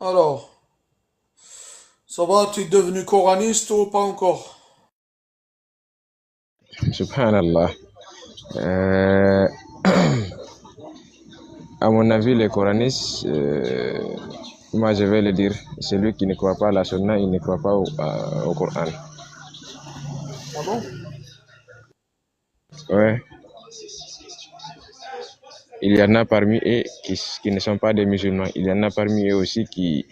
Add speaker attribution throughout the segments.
Speaker 1: Alors, ça va, tu es devenu coraniste ou pas encore?
Speaker 2: Subhanallah. Euh, à mon avis, les coranistes, moi je vais le dire, celui qui ne croit pas à la sunna, il ne croit pas au Coran.
Speaker 1: Ah bon?
Speaker 2: Ouais, il y en a parmi eux qui ne sont pas des musulmans. Il y en a parmi eux aussi qui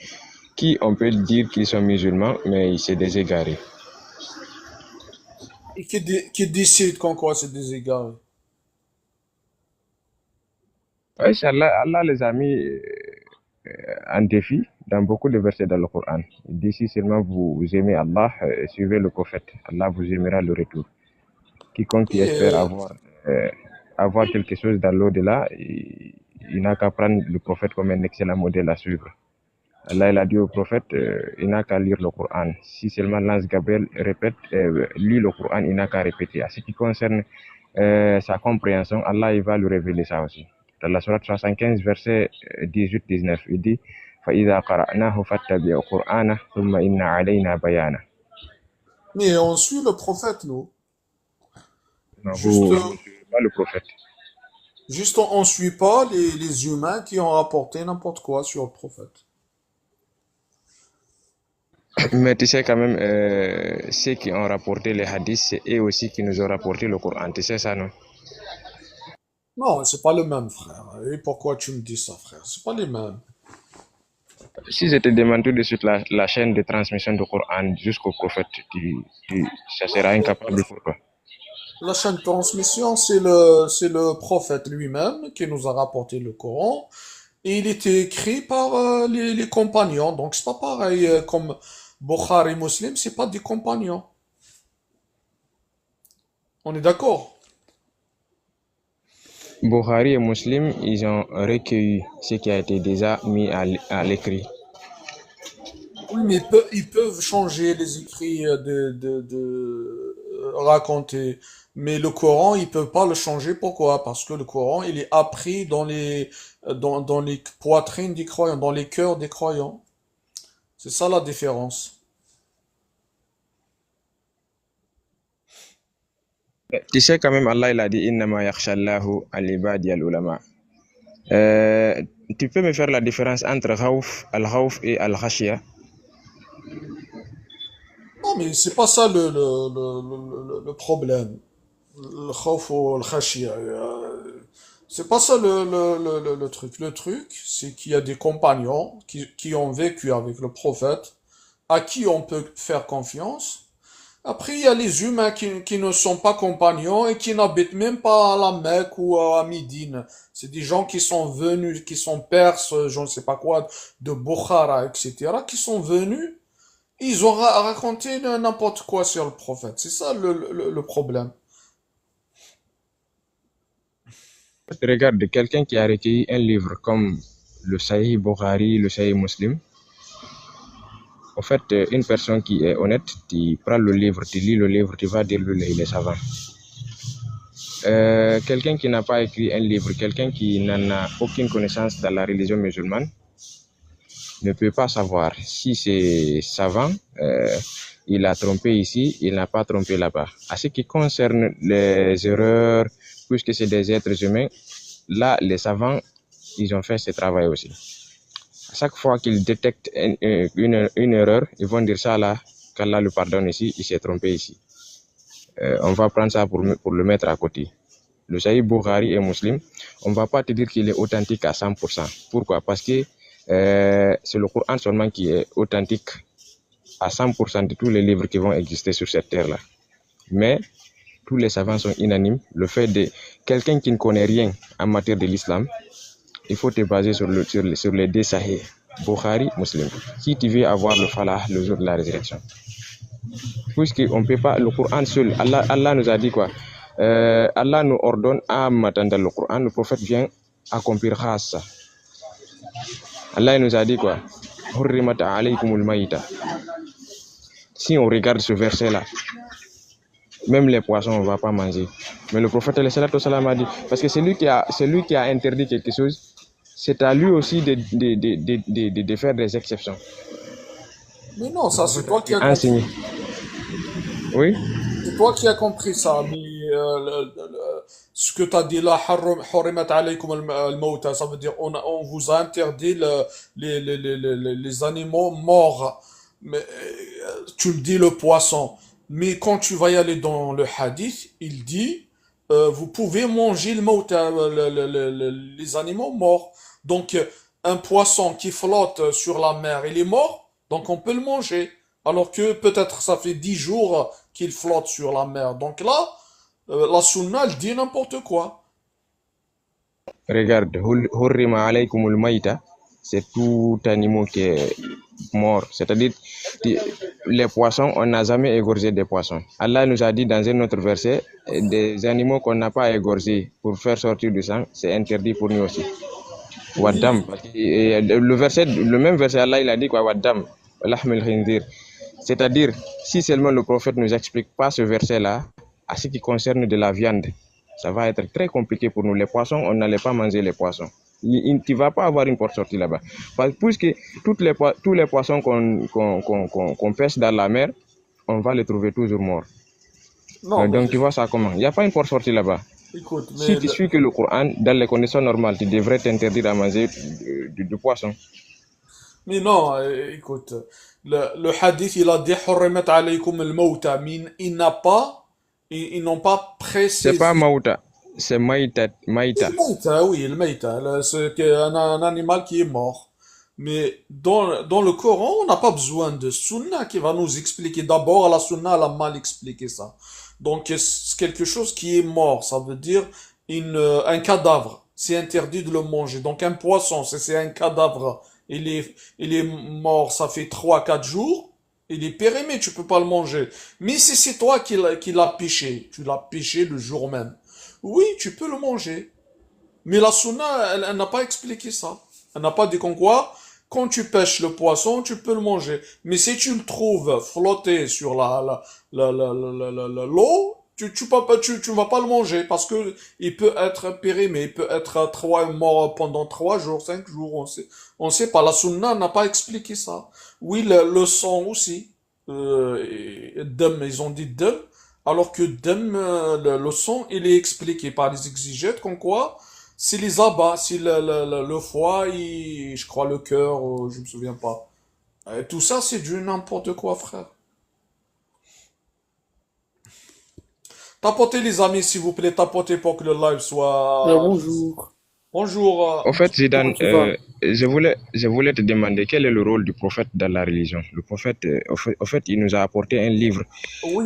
Speaker 2: on peut dire qu'ils sont musulmans, mais c'est des égarés.
Speaker 1: Et qui décide qu'en quoi c'est des égarés?
Speaker 2: Ouais, Allah les a mis en défi dans beaucoup de versets dans le Coran. Il dit si seulement vous aimez Allah, suivez le prophète. Allah vous aimera le retour. Quiconque qui
Speaker 1: Oui,
Speaker 2: espère avoir quelque chose dans l'au-delà, il n'a qu'à prendre le prophète comme un excellent modèle à suivre. Allah il a dit au prophète, il n'a qu'à lire le Coran. Si seulement l'ange Gabriel lit le Coran, il n'a qu'à répéter. À ce qui concerne sa compréhension, Allah il va lui révéler ça aussi. Dans la sourate 75, verset 18-19, il dit فَإِذَا قَرَأْنَاهُ فَاتَّبِعْ قُرْآنَهُ ثُمَّ إِنَّ عَلَيْنَا بَيَانَهُ.
Speaker 1: mais on suit le prophète, nous.
Speaker 2: Non,
Speaker 1: Juste,
Speaker 2: vous ne suivez pas le prophète.
Speaker 1: juste on suit pas les humains qui ont rapporté n'importe quoi sur le prophète.
Speaker 2: Mais tu sais quand même, ceux qui ont rapporté les hadiths, c'est eux aussi qui nous ont rapporté le Coran. Tu sais ça, non?
Speaker 1: Non, c'est pas le même, frère. Et pourquoi tu me dis ça, frère? C'est pas les mêmes.
Speaker 2: Si je te demande tout de suite la chaîne de transmission du Coran jusqu'au prophète, ça sera incapable pour toi.
Speaker 1: La chaîne de transmission, c'est le prophète lui-même qui nous a rapporté le Coran. Et il était écrit par les compagnons. Donc c'est pas pareil comme Bukhari Muslim, c'est pas des compagnons. On est d'accord?
Speaker 2: Bukhari et Muslim, ils ont recueilli ce qui a été déjà mis à l'écrit.
Speaker 1: Oui, mais ils peuvent changer les écrits raconter. Mais le Coran, ils peuvent pas le changer. Pourquoi? Parce que le Coran, il est appris dans les poitrines des croyants, dans les cœurs des croyants. C'est ça la différence.
Speaker 2: Tu sais quand même, Allah il a dit Innama yakhshallahu al-ibadi al-ulama. Tu peux me faire la différence entre al-khawf et al-khashya?
Speaker 1: Non, mais c'est pas ça le problème. Le khawf ou le khashia. C'est pas ça le truc. Le truc, c'est qu'il y a des compagnons qui ont vécu avec le prophète, à qui on peut faire confiance. Après, il y a les humains qui ne sont pas compagnons et qui n'habitent même pas à la Mecque ou à Médine. C'est des gens qui sont venus, qui sont perses, je ne sais pas quoi, de Bukhara, etc., qui sont venus. Ils ont raconté n'importe quoi sur le prophète. C'est ça le problème.
Speaker 2: Regarde, quelqu'un qui a recueilli un livre comme le Sahih Bukhari, le Sahih Muslim. En fait, une personne qui est honnête, tu prends le livre, tu lis le livre, tu vas dire lui, il est savant. Quelqu'un qui n'a pas écrit un livre, quelqu'un qui n'en a aucune connaissance dans la religion musulmane, ne peut pas savoir si c'est savant, il a trompé ici, il n'a pas trompé là-bas. À ce qui concerne les erreurs, puisque c'est des êtres humains, là, les savants, ils ont fait ce travail aussi. À chaque fois qu'ils détectent une erreur, ils vont dire ça là, qu'Allah le pardonne ici, il s'est trompé ici. On va prendre ça pour le mettre à côté. Le Sahih Bukhari et Muslim, on ne va pas te dire qu'il est authentique à 100%. Pourquoi? Parce que c'est le Coran seulement qui est authentique à 100% de tous les livres qui vont exister sur cette terre-là. Mais tous les savants sont unanimes. Le fait de quelqu'un qui ne connaît rien en matière de l'islam, il faut te baser sur les deux Sahih, Bukhari, Muslim. Si tu veux avoir le falah le jour de la résurrection. Puisqu'on ne peut pas, le Coran seul, Allah nous a dit quoi? Allah nous ordonne à m'attendre le Coran, le prophète vient accomplir ça. Allah nous a dit quoi? Si on regarde ce verset-là, même les poissons, on ne va pas manger. Mais le prophète a dit, parce que c'est lui qui a interdit quelque chose, c'est à lui aussi de faire des exceptions.
Speaker 1: Mais non, ça, c'est toi qui as
Speaker 2: Enseigner.
Speaker 1: compris.
Speaker 2: Oui.
Speaker 1: C'est toi qui as compris ça, mais ce que tu as dit là, حرمت عليكم الموتى, ça veut dire on vous a interdit les animaux morts. Mais, tu me dis le poisson. Mais quand tu vas y aller dans le hadith, il dit, vous pouvez manger le mauta, les animaux morts. Donc, un poisson qui flotte sur la mer, il est mort, donc on peut le manger. Alors que peut-être ça fait 10 jours qu'il flotte sur la mer. Donc là, la sunna, elle dit n'importe quoi.
Speaker 2: Regarde, hurrima alaykumul maïta, c'est tout animal qui est mort. C'est-à-dire, les poissons, on n'a jamais égorgé des poissons. Allah nous a dit dans un autre verset, des animaux qu'on n'a pas égorgés pour faire sortir du sang, c'est interdit pour nous aussi. Waddam.
Speaker 1: Oui,
Speaker 2: Le même verset, Allah, il a dit quoi? Waddam, lahmil khinzir. C'est-à-dire, si seulement le prophète ne nous explique pas ce verset-là, à ce qui concerne de la viande, ça va être très compliqué pour nous. Les poissons, on n'allait pas manger les poissons. Tu ne vas pas avoir une porte sortie là-bas. Puisque tous les poissons qu'on pêche dans la mer, on va les trouver toujours morts.
Speaker 1: non, mais
Speaker 2: Donc tu vois ça comment? Il n'y a pas une porte sortie là-bas.
Speaker 1: écoute,
Speaker 2: Si tu suis que le Coran, dans les conditions normales, tu devrais t'interdire à manger du poisson.
Speaker 1: mais non, écoute, le hadith, il a dit حرمت عليكم الموتى, mais ils n'ont pas
Speaker 2: C'est pas
Speaker 1: précisé.
Speaker 2: Maouta, c'est Maïta.
Speaker 1: Le maïta, oui, le maïta, c'est un animal qui est mort. Mais dans le Coran, on n'a pas besoin de sunna qui va nous expliquer. D'abord, la sunna, elle a mal expliqué ça. Donc, c'est quelque chose qui est mort. Ça veut dire un cadavre. C'est interdit de le manger. Donc, un poisson, c'est un cadavre. Il est mort, ça fait 3 4 jours. Il est périmé, tu peux pas le manger. Mais si c'est toi qui l'as pêché, tu l'as pêché le jour même. Oui, tu peux le manger. Mais la sunna, elle n'a pas expliqué ça. Elle n'a pas dit qu'en quoi, quand tu pêches le poisson, tu peux le manger. Mais si tu le trouves flotter sur l'eau, tu vas pas le manger parce que il peut être périmé, il peut être mort pendant 3 jours, 5 jours, on sait pas. La sunna n'a pas expliqué ça. Oui, le sang aussi. Et dam, ils ont dit dam, alors que dam, le sang, il est expliqué par les exégètes comme quoi, c'est les abats, c'est le foie, je crois le cœur, je me souviens pas. Tout ça, c'est du n'importe quoi, frère. Tapotez les amis, s'il vous plaît, tapotez pour que le live soit...
Speaker 3: Bonjour.
Speaker 1: Bonjour.
Speaker 2: Au fait,
Speaker 3: Comment
Speaker 2: Zidane,
Speaker 3: tu vas?
Speaker 2: je voulais te demander quel est le rôle du prophète dans la religion. Le prophète, au fait, il nous a apporté un livre.
Speaker 1: Oui,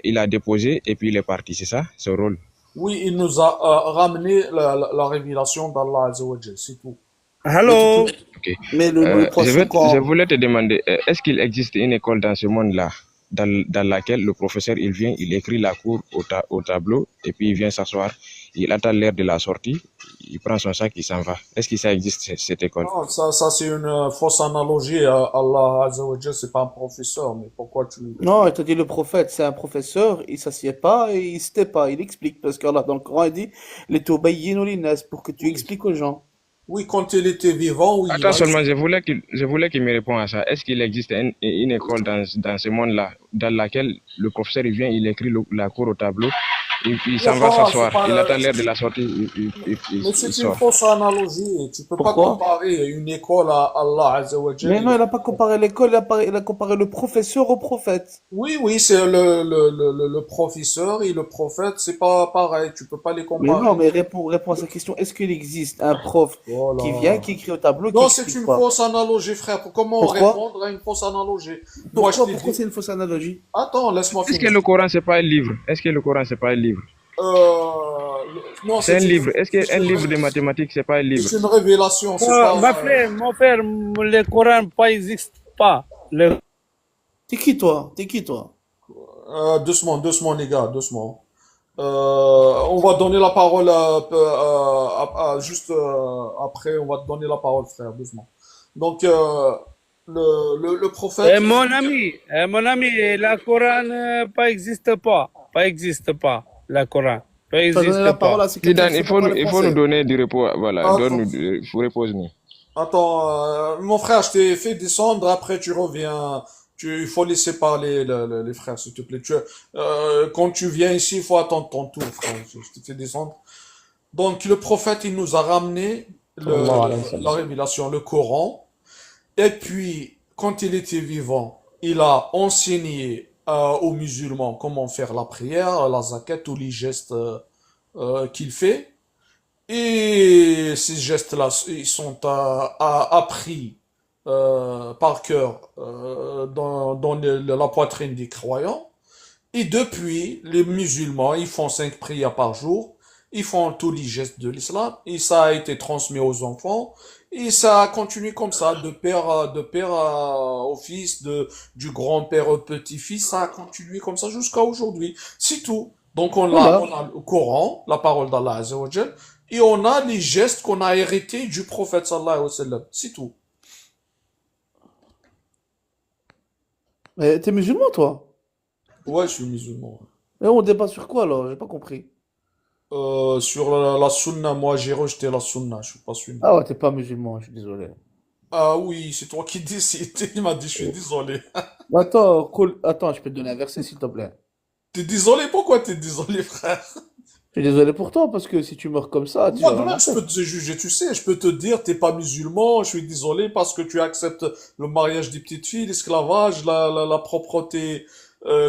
Speaker 2: Il a déposé et puis il est parti, c'est ça, ce rôle?
Speaker 1: oui, il nous a ramené la révélation d'Allah Azzawajal, c'est tout.
Speaker 3: Hello.
Speaker 2: Ok.
Speaker 3: Mais le poisson,
Speaker 2: Je
Speaker 3: quand...
Speaker 2: voulais te demander, est-ce qu'il existe une école dans ce monde-là, dans laquelle le professeur, il vient, il écrit la cour au tableau, et puis il vient s'asseoir, il attend l'heure de la sortie, il prend son sac, il s'en va. Est-ce que ça existe, cette école?
Speaker 1: Non, ça c'est une fausse analogie. Allah Azzawajal, c'est pas un professeur, mais pourquoi tu...
Speaker 3: Non, il t'a dit le prophète, c'est un professeur, il s'assied pas et il se tait pas, il explique. Parce qu'Allah, dans le Coran, il dit, les tubayyinu linnas, pour que tu
Speaker 1: Oui,
Speaker 3: expliques aux gens.
Speaker 1: oui, quand il était vivant, oui, il
Speaker 2: Attends
Speaker 1: a
Speaker 2: seulement,
Speaker 1: expliqué.
Speaker 2: je voulais qu'il me réponde à ça. Est-ce qu'il existe une école dans ce monde-là, dans laquelle le professeur, il vient, il écrit la cour au tableau, et puis il
Speaker 1: Il y a
Speaker 2: s'en va
Speaker 1: pas, c'est
Speaker 2: s'asseoir,
Speaker 1: pas,
Speaker 2: il attend l'heure de la sortie,
Speaker 1: mais
Speaker 2: il
Speaker 1: c'est une
Speaker 2: sort.
Speaker 1: fausse analogie. Tu peux pas
Speaker 3: Pourquoi?
Speaker 1: comparer une école à Allah Azzawajal
Speaker 3: Mais
Speaker 1: et
Speaker 3: non,
Speaker 1: le
Speaker 3: il a pas
Speaker 1: prophète.
Speaker 3: comparé l'école, il a comparé le professeur au prophète.
Speaker 1: Oui, oui, c'est le professeur et le prophète, c'est pas pareil. Tu peux pas les
Speaker 3: Mais non,
Speaker 1: comparer.
Speaker 3: mais réponds à sa question. Est-ce qu'il existe un prof qui vient,
Speaker 1: Voilà.
Speaker 3: qui écrit au tableau, qui
Speaker 1: Non, c'est
Speaker 3: explique
Speaker 1: une
Speaker 3: pas?
Speaker 1: fausse analogie, frère. Comment
Speaker 3: Pourquoi?
Speaker 1: répondre à une fausse analogie? Moi, je
Speaker 3: Pourquoi?
Speaker 1: t'ai
Speaker 3: Pourquoi
Speaker 1: dit.
Speaker 3: c'est une fausse analogie?
Speaker 1: Attends, laisse-moi
Speaker 2: Est-ce que
Speaker 1: finir.
Speaker 2: le Coran, c'est pas un livre? Est-ce que le Coran, c'est pas un livre?
Speaker 1: Non,
Speaker 2: C'est un livre. Est-ce qu'un livre de mathématiques, c'est pas un livre?
Speaker 1: c'est une révélation, c'est pas.
Speaker 4: Mon frère, le Coran pas existe pas.
Speaker 3: T'es qui toi? T'es qui toi?
Speaker 1: Doucement, doucement, les gars, doucement. On va donner la parole juste après, on va te donner la parole, frère, doucement. Donc, le prophète,
Speaker 4: Mon ami, la Coran pas existe pas. Pas existe pas, la Coran. pas
Speaker 3: Tu vas donner la
Speaker 4: existe
Speaker 3: parole
Speaker 4: pas.
Speaker 3: à ces quelqu'un
Speaker 2: Zidane,
Speaker 3: qui ne sait pas parler
Speaker 2: il faut nous
Speaker 3: français.
Speaker 2: donner du repos. Voilà,
Speaker 1: Attends,
Speaker 2: repose-nous.
Speaker 1: attends, mon frère, je t'ai fait descendre, après tu reviens. Il faut laisser parler les frères, s'il te plaît. Quand tu viens ici, il faut attendre ton tour, frère. Je t'ai fait descendre. Donc, le prophète, il nous a ramené
Speaker 3: Sallallahu alayhi wa
Speaker 1: la
Speaker 3: sallam.
Speaker 1: révélation, le Coran. Et puis, quand il était vivant, il a enseigné aux musulmans comment faire la prière, la zakat, tous les gestes qu'il fait. Et ces gestes-là, ils sont appris par cœur dans la poitrine des croyants. Et depuis, les musulmans, ils font 5 prières par jour. Ils font tous les gestes de l'islam. Et ça a été transmis aux enfants. Et ça a continué comme ça, de père au fils, du grand-père au petit-fils. Ça a continué comme ça jusqu'à aujourd'hui. C'est tout. Donc
Speaker 3: Voilà.
Speaker 1: on a le Coran, la parole d'Allah Azza wa Jal, et on a les gestes qu'on a hérités du prophète sallallahu alayhi wa sallam. C'est tout.
Speaker 3: Mais t'es musulman, toi?
Speaker 1: Ouais, je suis musulman.
Speaker 3: Et on débat sur quoi, alors? J'ai pas compris.
Speaker 1: Sur la sunna, moi j'ai rejeté la sunna, je suis pas sunni.
Speaker 3: Ah ouais, t'es pas musulman, je suis désolé.
Speaker 1: Ah oui, c'est toi qui décides. Il m'a dit, je suis désolé.
Speaker 3: Attends, cool. Attends, je peux te donner un verset, s'il te plaît.
Speaker 1: T'es désolé? Pourquoi t'es désolé, frère?
Speaker 3: Je suis désolé pour toi, parce que si tu meurs comme ça, tu
Speaker 1: Moi,
Speaker 3: vas avoir
Speaker 1: demain,
Speaker 3: la
Speaker 1: je peux
Speaker 3: tête.
Speaker 1: te juger, tu sais, je peux te dire, t'es pas musulman, je suis désolé parce que tu acceptes le mariage des petites filles, l'esclavage, la propreté,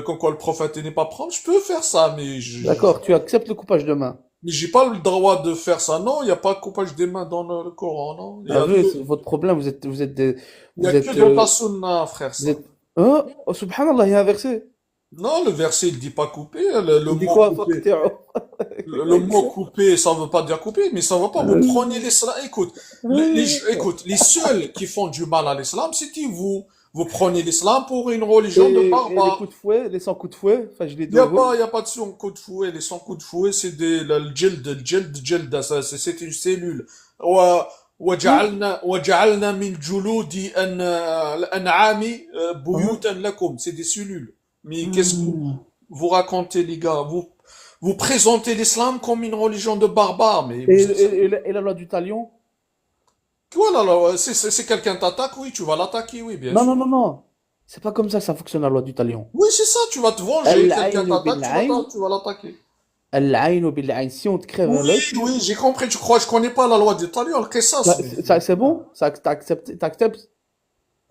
Speaker 1: comme quoi le prophète n'est pas propre. Je peux faire ça,
Speaker 3: D'accord, tu acceptes le coupage de main.
Speaker 1: mais j'ai pas le droit de faire ça. Non, il n'y a pas de coupage des mains dans le Coran, non.
Speaker 3: Ah oui, c'est votre problème,
Speaker 1: Il y a
Speaker 3: vous
Speaker 1: que
Speaker 3: êtes,
Speaker 1: dans ta sunna, frère,
Speaker 3: vous
Speaker 1: ça.
Speaker 3: êtes, hein? Oh, subhanallah, il y a un verset.
Speaker 1: Non, le verset, il dit pas couper. Le
Speaker 3: Il dit
Speaker 1: mot
Speaker 3: quoi?
Speaker 1: couper.
Speaker 3: Faqti'u.
Speaker 1: Le mot couper, ça veut pas dire couper, mais ça veut pas. Vous prenez l'islam. Écoute, écoute, les seuls qui font du mal à l'islam, c'est qui vous. Vous prenez l'islam pour une religion de
Speaker 3: Et les
Speaker 1: barbares.
Speaker 3: coups de fouet, les 100 coups de fouet, enfin, je les
Speaker 1: Il y a pas de son coup de fouet. Les 100 coups de fouet, c'est le djeld, c'est une cellule. و- وجعلنا من جلود الأنعام بيوتا لكم. C'est des cellules. Mais qu'est-ce que vous racontez, les gars? Vous présentez l'islam comme une religion de barbares, mais
Speaker 3: Et,
Speaker 1: vous êtes
Speaker 3: et,
Speaker 1: sérieux?
Speaker 3: et la et la loi du talion?
Speaker 1: Voilà, là, si quelqu'un t'attaque, oui, tu vas l'attaquer, oui, bien
Speaker 3: Non,
Speaker 1: sûr.
Speaker 3: non, non, non. C'est pas comme ça que ça fonctionne, la loi du talion.
Speaker 1: Oui, c'est ça, tu vas te venger, quelqu'un
Speaker 3: Al-aïn
Speaker 1: t'attaque,
Speaker 3: bil-aïn,
Speaker 1: tu vas l'attaquer.
Speaker 3: al-aïn bil-aïn. Si on te crève un
Speaker 1: Oui,
Speaker 3: œil,
Speaker 1: oui, j'ai compris, tu crois, je connais pas la loi d'Italie, le ça,
Speaker 3: c'est bon? Ça, t'acceptes?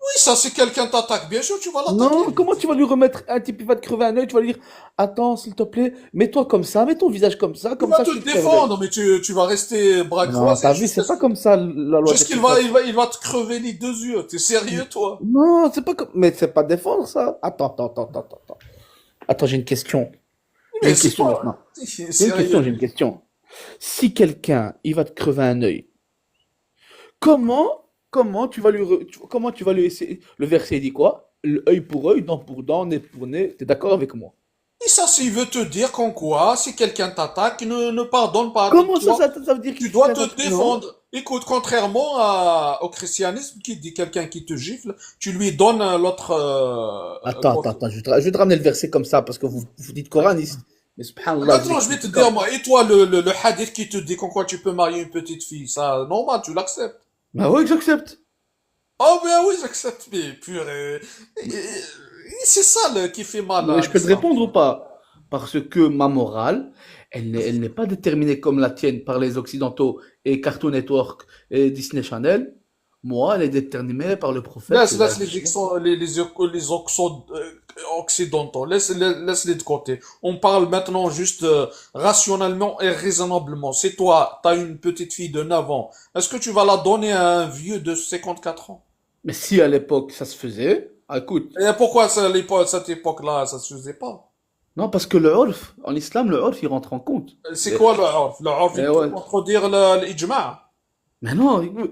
Speaker 1: oui, ça, si quelqu'un t'attaque, bien sûr, tu vas l'attaquer.
Speaker 3: Non, comment tu vas lui remettre un type, il va te crever un œil, tu vas lui dire, attends, s'il te plaît, mets-toi comme ça, mets ton visage comme ça,
Speaker 1: Il
Speaker 3: comme
Speaker 1: va
Speaker 3: ça,
Speaker 1: te
Speaker 3: je te crève l'œil.
Speaker 1: défendre, mais tu vas rester bras
Speaker 3: Non,
Speaker 1: croisés
Speaker 3: t'as vu, c'est pas comme ça, la loi
Speaker 1: juste qu'il
Speaker 3: d'Equitas.
Speaker 1: il va te crever les 2 yeux. T'es sérieux, toi?
Speaker 3: Non, c'est pas comme, mais c'est pas défendre ça. Attends. Attends, j'ai une question. J'ai
Speaker 1: Mais
Speaker 3: une
Speaker 1: c'est
Speaker 3: question
Speaker 1: pas,
Speaker 3: maintenant.
Speaker 1: c'est
Speaker 3: J'ai
Speaker 1: sérieux.
Speaker 3: une question. Si quelqu'un, il va te crever un œil, comment comment tu vas lui essayer, le verset dit quoi? Œil pour œil, dent pour dent, nez pour nez, t'es d'accord avec moi?
Speaker 1: Et ça, s'il veut te dire qu'en quoi, si quelqu'un t'attaque, ne pardonne pas.
Speaker 3: Comment ça,
Speaker 1: Toi,
Speaker 3: ça veut dire
Speaker 1: tu
Speaker 3: qu'il
Speaker 1: dois
Speaker 3: crève un
Speaker 1: te
Speaker 3: truc? Non.
Speaker 1: défendre. Écoute, contrairement au christianisme qui dit quelqu'un qui te gifle, tu lui donnes l'autre côté.
Speaker 3: Attends, je vais te ramener le verset comme ça, parce que vous dites coraniste. Mais subhanallah, vous
Speaker 1: Maintenant, je vais te
Speaker 3: expliquez
Speaker 1: dire,
Speaker 3: comme.
Speaker 1: moi, et toi, le hadith qui te dit qu'en quoi tu peux marier une petite fille, ça, normal, tu l'acceptes.
Speaker 3: Bah oui, j'accepte.
Speaker 1: Oh, ben oui, j'accepte, mais purée. Et c'est ça qui fait mal
Speaker 3: Mais
Speaker 1: à
Speaker 3: je peux te
Speaker 1: l'islam.
Speaker 3: répondre ou pas? Parce que ma morale, elle n'est pas déterminée comme la tienne par les Occidentaux et Cartoon Network et Disney Channel. Moi, elle est déterminée par le prophète.
Speaker 1: Laisse les occidentaux, laisse-les de côté. On parle maintenant juste rationnellement et raisonnablement. C'est toi, t'as une petite fille de 9 ans. Est-ce que tu vas la donner à un vieux de 54 ans?
Speaker 3: Mais si à l'époque ça se faisait, ah, écoute,
Speaker 1: Et pourquoi cette époque-là, ça se faisait pas?
Speaker 3: non, parce que le urf, en islam, le urf, il rentre en compte.
Speaker 1: C'est
Speaker 3: Et-
Speaker 1: quoi le urf? Le urf, il
Speaker 3: et
Speaker 1: peut
Speaker 3: ouais.
Speaker 1: contredire l'ijma'.
Speaker 3: Mais non,
Speaker 1: Le urf,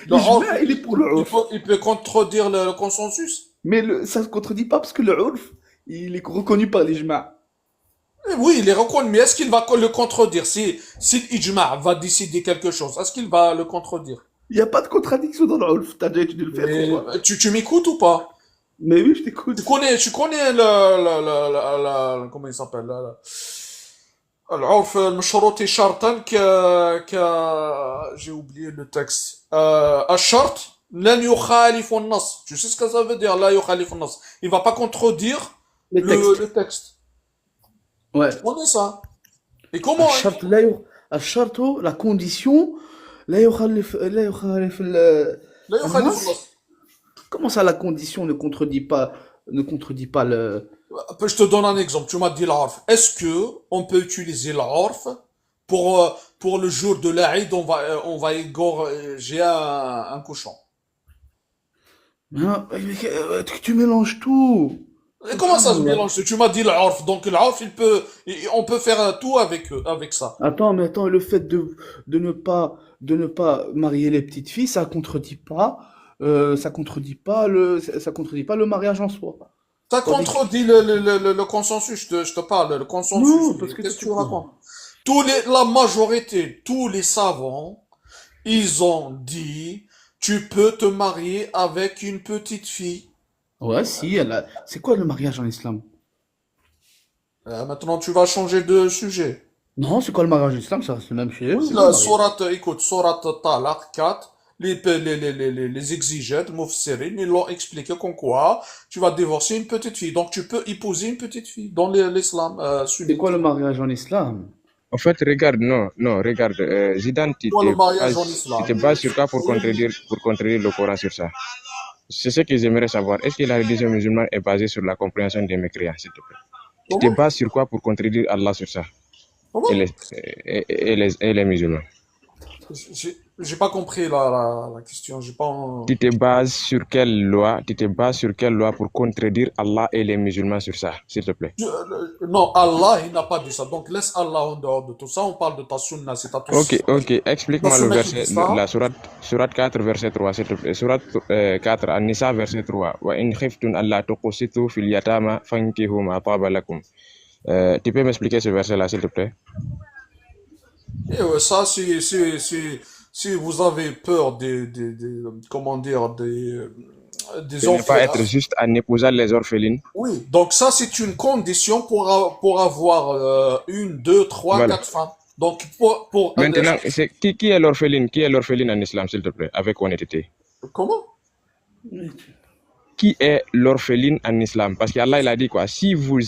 Speaker 3: l'ijma', il est pour le urf.
Speaker 1: il peut contredire le consensus.
Speaker 3: Mais ça ne se contredit pas parce que le urf, il est reconnu par l'ijma'.
Speaker 1: Eh oui, il est reconnu, mais est-ce qu'il va le contredire? Si l'ijma' va décider quelque chose, est-ce qu'il va le contredire?
Speaker 3: Il n'y a pas de contradiction dans le urf. T'as déjà étudié le faire ou pas?
Speaker 1: Mais tu m'écoutes ou pas?
Speaker 3: Mais oui, je t'écoute.
Speaker 1: Tu connais comment il s'appelle, العرف المشروط شرطا j'ai oublié le texte. الشرط لن يخالف النص. Tu sais ce que ça veut dire لا يخالف النص. Il va pas contredire
Speaker 3: Les textes.
Speaker 1: le texte.
Speaker 3: Ouais.
Speaker 1: On est ça. Et comment
Speaker 3: الشرط لا يخ... الشرط la condition لا يخالف
Speaker 1: لا يخالف
Speaker 3: النص.
Speaker 1: النص.
Speaker 3: Comment ça la condition ne contredit pas le
Speaker 1: Je te donne un exemple. Tu m'as dit l'arf. Est-ce que on peut utiliser l'arf pour le jour de l'Aïd, on va égorger un cochon.
Speaker 3: Hein, tu mélanges tout.
Speaker 1: Et comment ça se
Speaker 3: Subhanallah.
Speaker 1: mélange? Tu m'as dit l'arf. Donc l'arf, on peut faire tout avec ça.
Speaker 3: Attends, le fait de ne pas marier les petites filles, ça contredit pas le mariage en soi.
Speaker 1: Ça
Speaker 3: Tandis que-
Speaker 1: contredit le consensus. Je te parle, le consensus.
Speaker 3: Non, parce que
Speaker 1: Qu'est-ce que
Speaker 3: tu
Speaker 1: tu racontes? La majorité, tous les savants, ils ont dit, tu peux te marier avec une petite fille.
Speaker 3: Ouais, si, c'est quoi le mariage en islam?
Speaker 1: Maintenant, tu vas changer de sujet.
Speaker 3: Non, c'est quoi le mariage en islam? Ça reste le même chez eux.
Speaker 1: Oui, la sourate, écoute, sourate Talaq 4, les exégètes, Moufsirin, ils l'ont expliqué comme quoi tu vas divorcer une petite fille. Donc tu peux épouser une petite fille dans l'islam
Speaker 3: C'est
Speaker 1: sunnite.
Speaker 3: quoi le mariage en islam?
Speaker 2: En fait, regarde, non, regarde, Zidane,
Speaker 1: Toi, le mariage en islam.
Speaker 2: tu te bases sur quoi pour contredire le Coran sur ça? C'est ce que j'aimerais savoir. Est-ce que la religion musulmane est basée sur la compréhension des mécréants, s'il te plaît? Tu te
Speaker 1: Comment?
Speaker 2: bases sur quoi pour contredire Allah sur ça?
Speaker 1: Comment?
Speaker 2: Et les musulmans.
Speaker 1: J'ai pas compris la question. J'ai pas.
Speaker 2: Tu te bases sur quelle loi pour contredire Allah et les musulmans sur ça, s'il te plaît?
Speaker 1: Non, Allah, il n'a pas dit ça. Donc laisse Allah en dehors de tout ça. On parle de ta sunna, c'est ta
Speaker 2: Ok, explique-moi le verset, la sourate 4, verset 3, s'il te plaît. Sourate 4, An-Nisa, verset 3. Wa in khiftun alla tuqsitu fil yatama fankihu ma taba lakum. Tu peux m'expliquer ce verset-là, s'il te plaît?
Speaker 1: Et ça, si vous avez peur comment dire, des
Speaker 2: De ne pas être
Speaker 1: orphelins.
Speaker 2: juste en épousant les orphelines.
Speaker 1: Oui, donc ça, c'est une condition pour avoir une, deux, trois,
Speaker 2: Voilà.
Speaker 1: quatre femmes. Donc, pour
Speaker 2: Maintenant, c'est qui est l'orpheline? Qui est l'orpheline en islam, s'il te plaît, avec honnêteté?
Speaker 1: comment?
Speaker 2: Qui est l'orpheline en islam? Parce qu'Allah, il a dit quoi? Si vous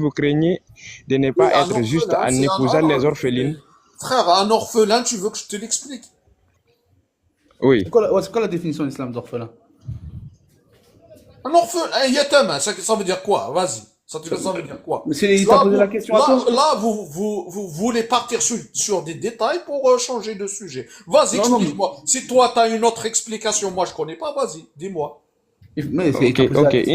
Speaker 2: craignez de ne pas
Speaker 1: Oui, un
Speaker 2: être juste
Speaker 1: orphelin,
Speaker 2: en
Speaker 1: c'est
Speaker 2: épousant les orphelines.
Speaker 1: Frère, un orphelin, tu veux que je te l'explique?
Speaker 2: Oui.
Speaker 3: C'est quoi la définition de l'islam d'orphelin?
Speaker 1: Un orphelin, un yatam, ça veut dire quoi? Vas-y. Ça veut dire quoi?
Speaker 3: Mais il t'a posé la question à toi?
Speaker 1: Là, vous voulez partir sur des détails pour changer de sujet. Vas-y,
Speaker 3: Non,
Speaker 1: explique-moi. Si toi, tu as une autre explication, moi, je connais pas, vas-y, dis-moi.
Speaker 3: Mais il t'a posé la
Speaker 2: Ok.
Speaker 3: question.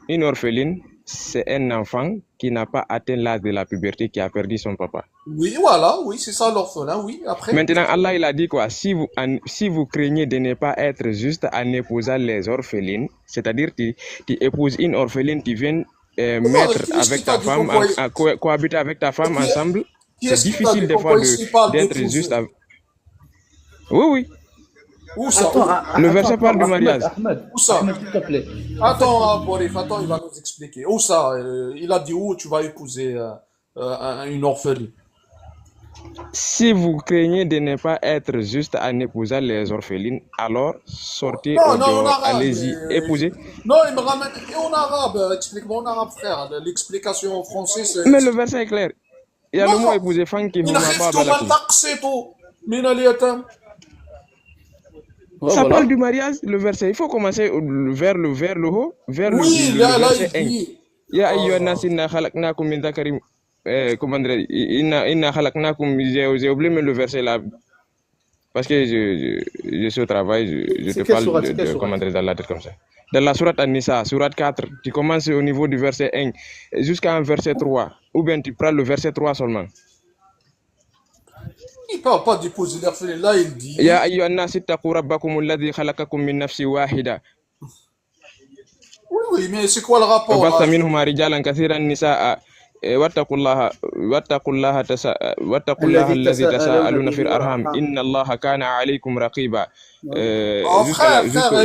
Speaker 2: Une orpheline, c'est un enfant qui n'a pas atteint l'âge de la puberté, qui a perdu son papa.
Speaker 1: Oui, voilà, oui, c'est ça l'orphelin, oui. Après,
Speaker 2: Maintenant, Allah, il a dit quoi? Si vous craignez de ne pas être juste en épousant les orphelines, c'est-à-dire tu épouses une orpheline, tu viens mettre
Speaker 1: qui est-ce
Speaker 2: avec
Speaker 1: qui t'a
Speaker 2: ta
Speaker 1: dit
Speaker 2: femme,
Speaker 1: pourquoi
Speaker 2: cohabiter avec ta femme
Speaker 1: Qui est-
Speaker 2: ensemble,
Speaker 1: qui
Speaker 2: c'est
Speaker 1: est-ce qui t'a
Speaker 2: difficile
Speaker 1: dit
Speaker 2: des fois
Speaker 1: pourquoi ici il parle
Speaker 2: d'être
Speaker 1: d'épouser?
Speaker 2: juste. Oui.
Speaker 1: Où ça?
Speaker 2: Le verset parle du mariage.
Speaker 1: Où ça?
Speaker 3: Ahmed, s'il te plaît.
Speaker 1: Attends, Borif, attends, il va nous expliquer. Où ça? Il a dit où tu vas épouser une orpheline.
Speaker 2: Si vous craignez de ne pas être juste en épousant les orphelines, alors sortez
Speaker 1: Non,
Speaker 2: au
Speaker 1: non, en
Speaker 2: dehors,
Speaker 1: arabe.
Speaker 2: allez-y, épousez.
Speaker 1: Non, il me ramène. Et en arabe, explique-moi en arabe, frère. L'explication en français, c'est.
Speaker 2: Mais le verset est clair. Il y a le mot épouser, fankihu
Speaker 1: إن
Speaker 2: ma
Speaker 1: خفتم
Speaker 2: taba
Speaker 1: أن
Speaker 2: lakum.
Speaker 1: تقسطوا من اليتامى.
Speaker 3: Ouais,
Speaker 2: Ça
Speaker 3: voilà.
Speaker 2: parle du mariage, le verset. Il faut commencer vers le haut, vers
Speaker 1: Oui,
Speaker 2: le
Speaker 1: là,
Speaker 2: verset
Speaker 1: il
Speaker 2: 1.
Speaker 1: dit.
Speaker 2: Ya ayyuhan nas inna khalaqnakum min dhakarin comment dire, inna khalaqnakum, j'ai oublié mais le verset là parce que je suis au travail, je
Speaker 3: C'est
Speaker 2: te
Speaker 3: quelle
Speaker 2: parle
Speaker 3: sourate, c'est quelle
Speaker 2: de comment
Speaker 3: sourate?
Speaker 2: dire dans la tête comme ça. Dans la sourate An-Nisa, sourate 4, tu commences au niveau du verset 1 jusqu'à un verset 3 ou bien tu prends le verset 3 seulement.
Speaker 1: Il parle pas d'épouser l'orphelin. Là, il dit.
Speaker 2: Ya ayyuhan nas ittaqu rabbakum alladhi khalaqakum min nafsin wahida
Speaker 1: Oui, mais c'est quoi le rapport?
Speaker 2: وبث منهما رجالا كثيرا نساء واتقوا الله الذي تساءلون في الأرحام إن الله كان عليكم رقيبا.
Speaker 1: Oh, frère,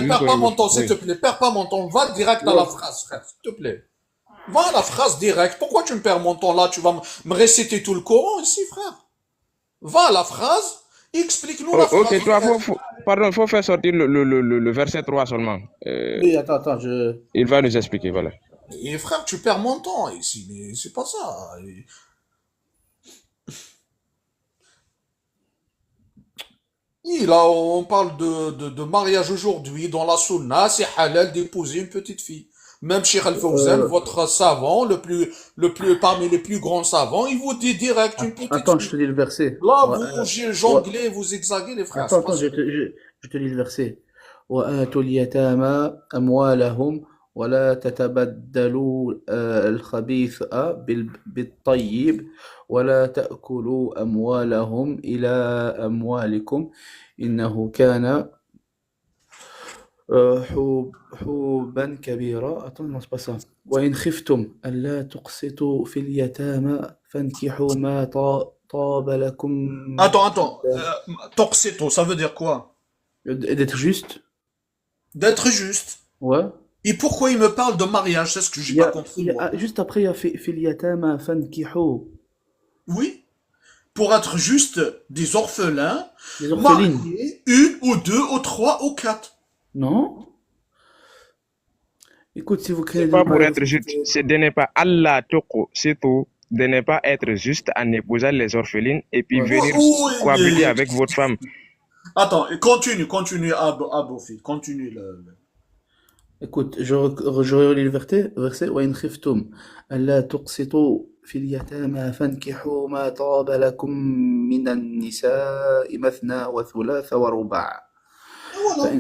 Speaker 1: perds pas mon temps, s'il te plaît. Perds pas mon temps. Va direct à la phrase, frère, s'il te plaît. Va à la phrase directe. Pourquoi tu me perds mon temps là? Tu vas me réciter tout le Coran ici, frère. Va à la phrase, explique-nous la
Speaker 2: Ok,
Speaker 1: phrase
Speaker 2: toi,
Speaker 1: directe.
Speaker 2: pardon, faut faire sortir le verset 3 seulement.
Speaker 3: Oui, attends, je...
Speaker 2: Il va nous expliquer, voilà.
Speaker 1: Et frère, tu perds mon temps ici, mais c'est pas ça. Et là, on parle de mariage aujourd'hui, dans la sunna, c'est halal d'épouser une petite fille. Même Cheikh Al-Fawzan,
Speaker 3: Euh,
Speaker 1: votre savant, parmi les plus grands savants, il vous dit direct une petite
Speaker 3: attends, je
Speaker 1: fille.
Speaker 3: te lis le verset.
Speaker 1: Là,
Speaker 3: Ouais,
Speaker 1: vous
Speaker 3: ouais.
Speaker 1: jonglez, vous exaguez les frères,
Speaker 3: Attends,
Speaker 1: c'est pas
Speaker 3: attends,
Speaker 1: ça.
Speaker 3: je te lis le verset. وآتوا اليتامى أموالهم ولا تتبدلوا الخبيث بالطيب ولا تأكلوا أموالهم إلى أموالكم إنه كان حوبا كبيرا. Attends, non, c'est pas ça. وإن خفتم ألا تقسطوا في اليتامى فانكحوا ما طاب لكم
Speaker 1: Attends, toxéto, ça veut dire quoi?
Speaker 3: d'être juste.
Speaker 1: D'être juste.
Speaker 3: Ouais.
Speaker 1: Et pourquoi il me parle de mariage? C'est ce que j'ai pas compris, moi.
Speaker 3: Juste après, il y a في اليتامى فانكحوا
Speaker 1: Oui, pour être juste des orphelins,
Speaker 3: les orphelines.
Speaker 1: mariés, une ou deux ou trois ou quatre.
Speaker 3: Non? Écoute, si vous créez
Speaker 2: C'est
Speaker 3: des
Speaker 2: pas pour
Speaker 3: mariages,
Speaker 2: être juste, c'est de ne pas Allah toko, c'est tout. De ne pas être juste en épousant les orphelines et puis
Speaker 3: ouais.
Speaker 2: venir cohabiter avec votre femme.
Speaker 1: Attends, continue, Abofi, continue
Speaker 3: Écoute, je relis le verset. وإن خفتم ألا تقسطوا في اليتامى فانكحوا ما طاب لكم من النساء مثنى وثلاث ورباع
Speaker 1: Et voilà.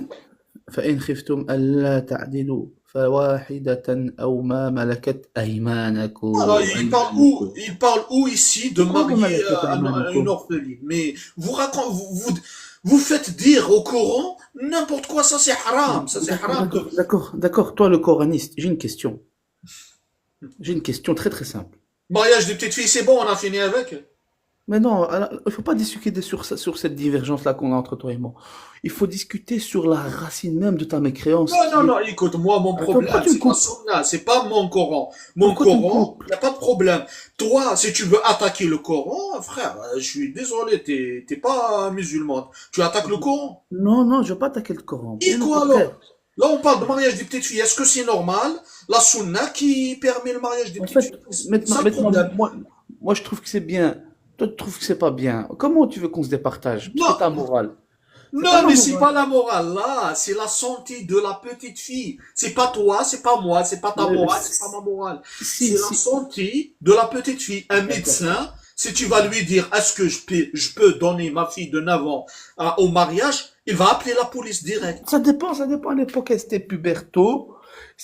Speaker 3: فإن خفتم ألا تعدلوا فواحدة أو ما ملكت أيمانكم.
Speaker 1: Alors, il parle où ici de
Speaker 3: Pourquoi ما
Speaker 1: marier
Speaker 3: ملكت
Speaker 1: une
Speaker 3: أيمانكم؟
Speaker 1: orpheline? Mais vous faites dire au Coran n'importe quoi, ça c'est haram, ça c'est haram.
Speaker 3: D'accord. Toi, le coraniste, j'ai une question. J'ai une question très très simple.
Speaker 1: Mariage des petites filles, c'est bon, on a fini avec.
Speaker 3: Mais non, il ne faut pas discuter sur cette divergence-là qu'on a entre toi et moi. Il faut discuter sur la racine même de ta mécréance.
Speaker 1: Non, écoute, moi, mon
Speaker 3: Attends,
Speaker 1: problème,
Speaker 3: pourquoi tu me
Speaker 1: c'est pas
Speaker 3: coupes?
Speaker 1: Sunna, c'est pas mon Coran. Mon
Speaker 3: Pourquoi tu me
Speaker 1: Coran,
Speaker 3: coupes?
Speaker 1: y a pas de problème. Toi, si tu veux attaquer le Coran, frère, je suis désolé, t'es pas musulman. Tu attaques le Coran.
Speaker 3: Non, je ne veux pas attaquer le Coran.
Speaker 1: Et
Speaker 3: Bien au
Speaker 1: quoi
Speaker 3: contraire.
Speaker 1: alors? Là, on parle de mariage des petites filles. Est-ce que c'est normal? La Sunna qui permet le mariage des
Speaker 3: En
Speaker 1: petites
Speaker 3: fait,
Speaker 1: filles. C'est
Speaker 3: maintenant,
Speaker 1: ça le problème.
Speaker 3: moi, je trouve que c'est bien. Toi, tu trouves que c'est pas bien. Comment tu veux qu'on se départage?
Speaker 1: Non,
Speaker 3: C'est ta morale. C'est pas
Speaker 1: non,
Speaker 3: ma
Speaker 1: mais c'est
Speaker 3: morale.
Speaker 1: pas la morale là, c'est la santé de la petite fille. C'est pas toi, c'est pas moi, c'est pas ta
Speaker 3: Le-
Speaker 1: morale, c'est pas ma morale. C'est
Speaker 3: Si,
Speaker 1: la
Speaker 3: si.
Speaker 1: santé de la petite fille. Un
Speaker 3: D'accord.
Speaker 1: médecin, si tu vas lui dire est-ce que je peux donner ma fille de 9 ans au mariage, il va appeler la police direct.
Speaker 3: Ça dépend à l'époque, elle était puberto.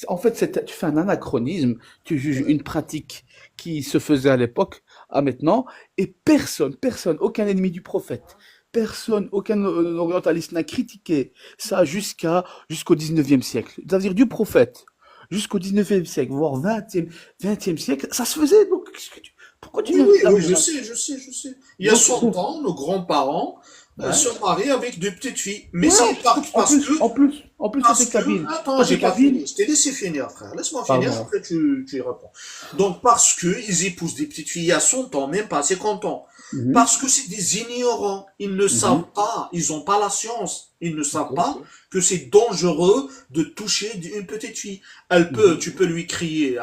Speaker 3: En fait, tu fais un anachronisme, tu juges une pratique qui se faisait à l'époque, à maintenant, et personne, aucun ennemi du prophète, aucun orientaliste n'a critiqué ça jusqu'au 19e siècle. C'est-à-dire du prophète jusqu'au 19e siècle, voire 20e siècle, ça se faisait. Donc, pourquoi tu viens
Speaker 1: Oui,
Speaker 3: là?
Speaker 1: je sais. Il y a
Speaker 3: Donc,
Speaker 1: 100 ans, nos grands-parents
Speaker 3: ouais.
Speaker 1: se mariaient avec deux petites filles. Mais
Speaker 3: Ouais,
Speaker 1: c'est parce que
Speaker 3: en plus,
Speaker 1: Parce
Speaker 3: c'était
Speaker 1: que,
Speaker 3: Kabyle.
Speaker 1: attends,
Speaker 3: Toi,
Speaker 1: j'ai
Speaker 3: t'es
Speaker 1: pas
Speaker 3: Kabyle?
Speaker 1: fini. Je t'ai laissé finir, frère. Laisse-moi finir,
Speaker 3: Pardon.
Speaker 1: après tu y réponds. Donc, parce que ils épousent des petites filles il y a 100 ans, même pas 50 ans.
Speaker 3: Mhm,
Speaker 1: Parce que c'est des ignorants. Ils ne
Speaker 3: mhm.
Speaker 1: savent pas. Ils ont pas la science. Ils ne savent
Speaker 3: Ok.
Speaker 1: pas que c'est dangereux de toucher une petite fille.
Speaker 3: Mhm.
Speaker 1: Tu peux lui crier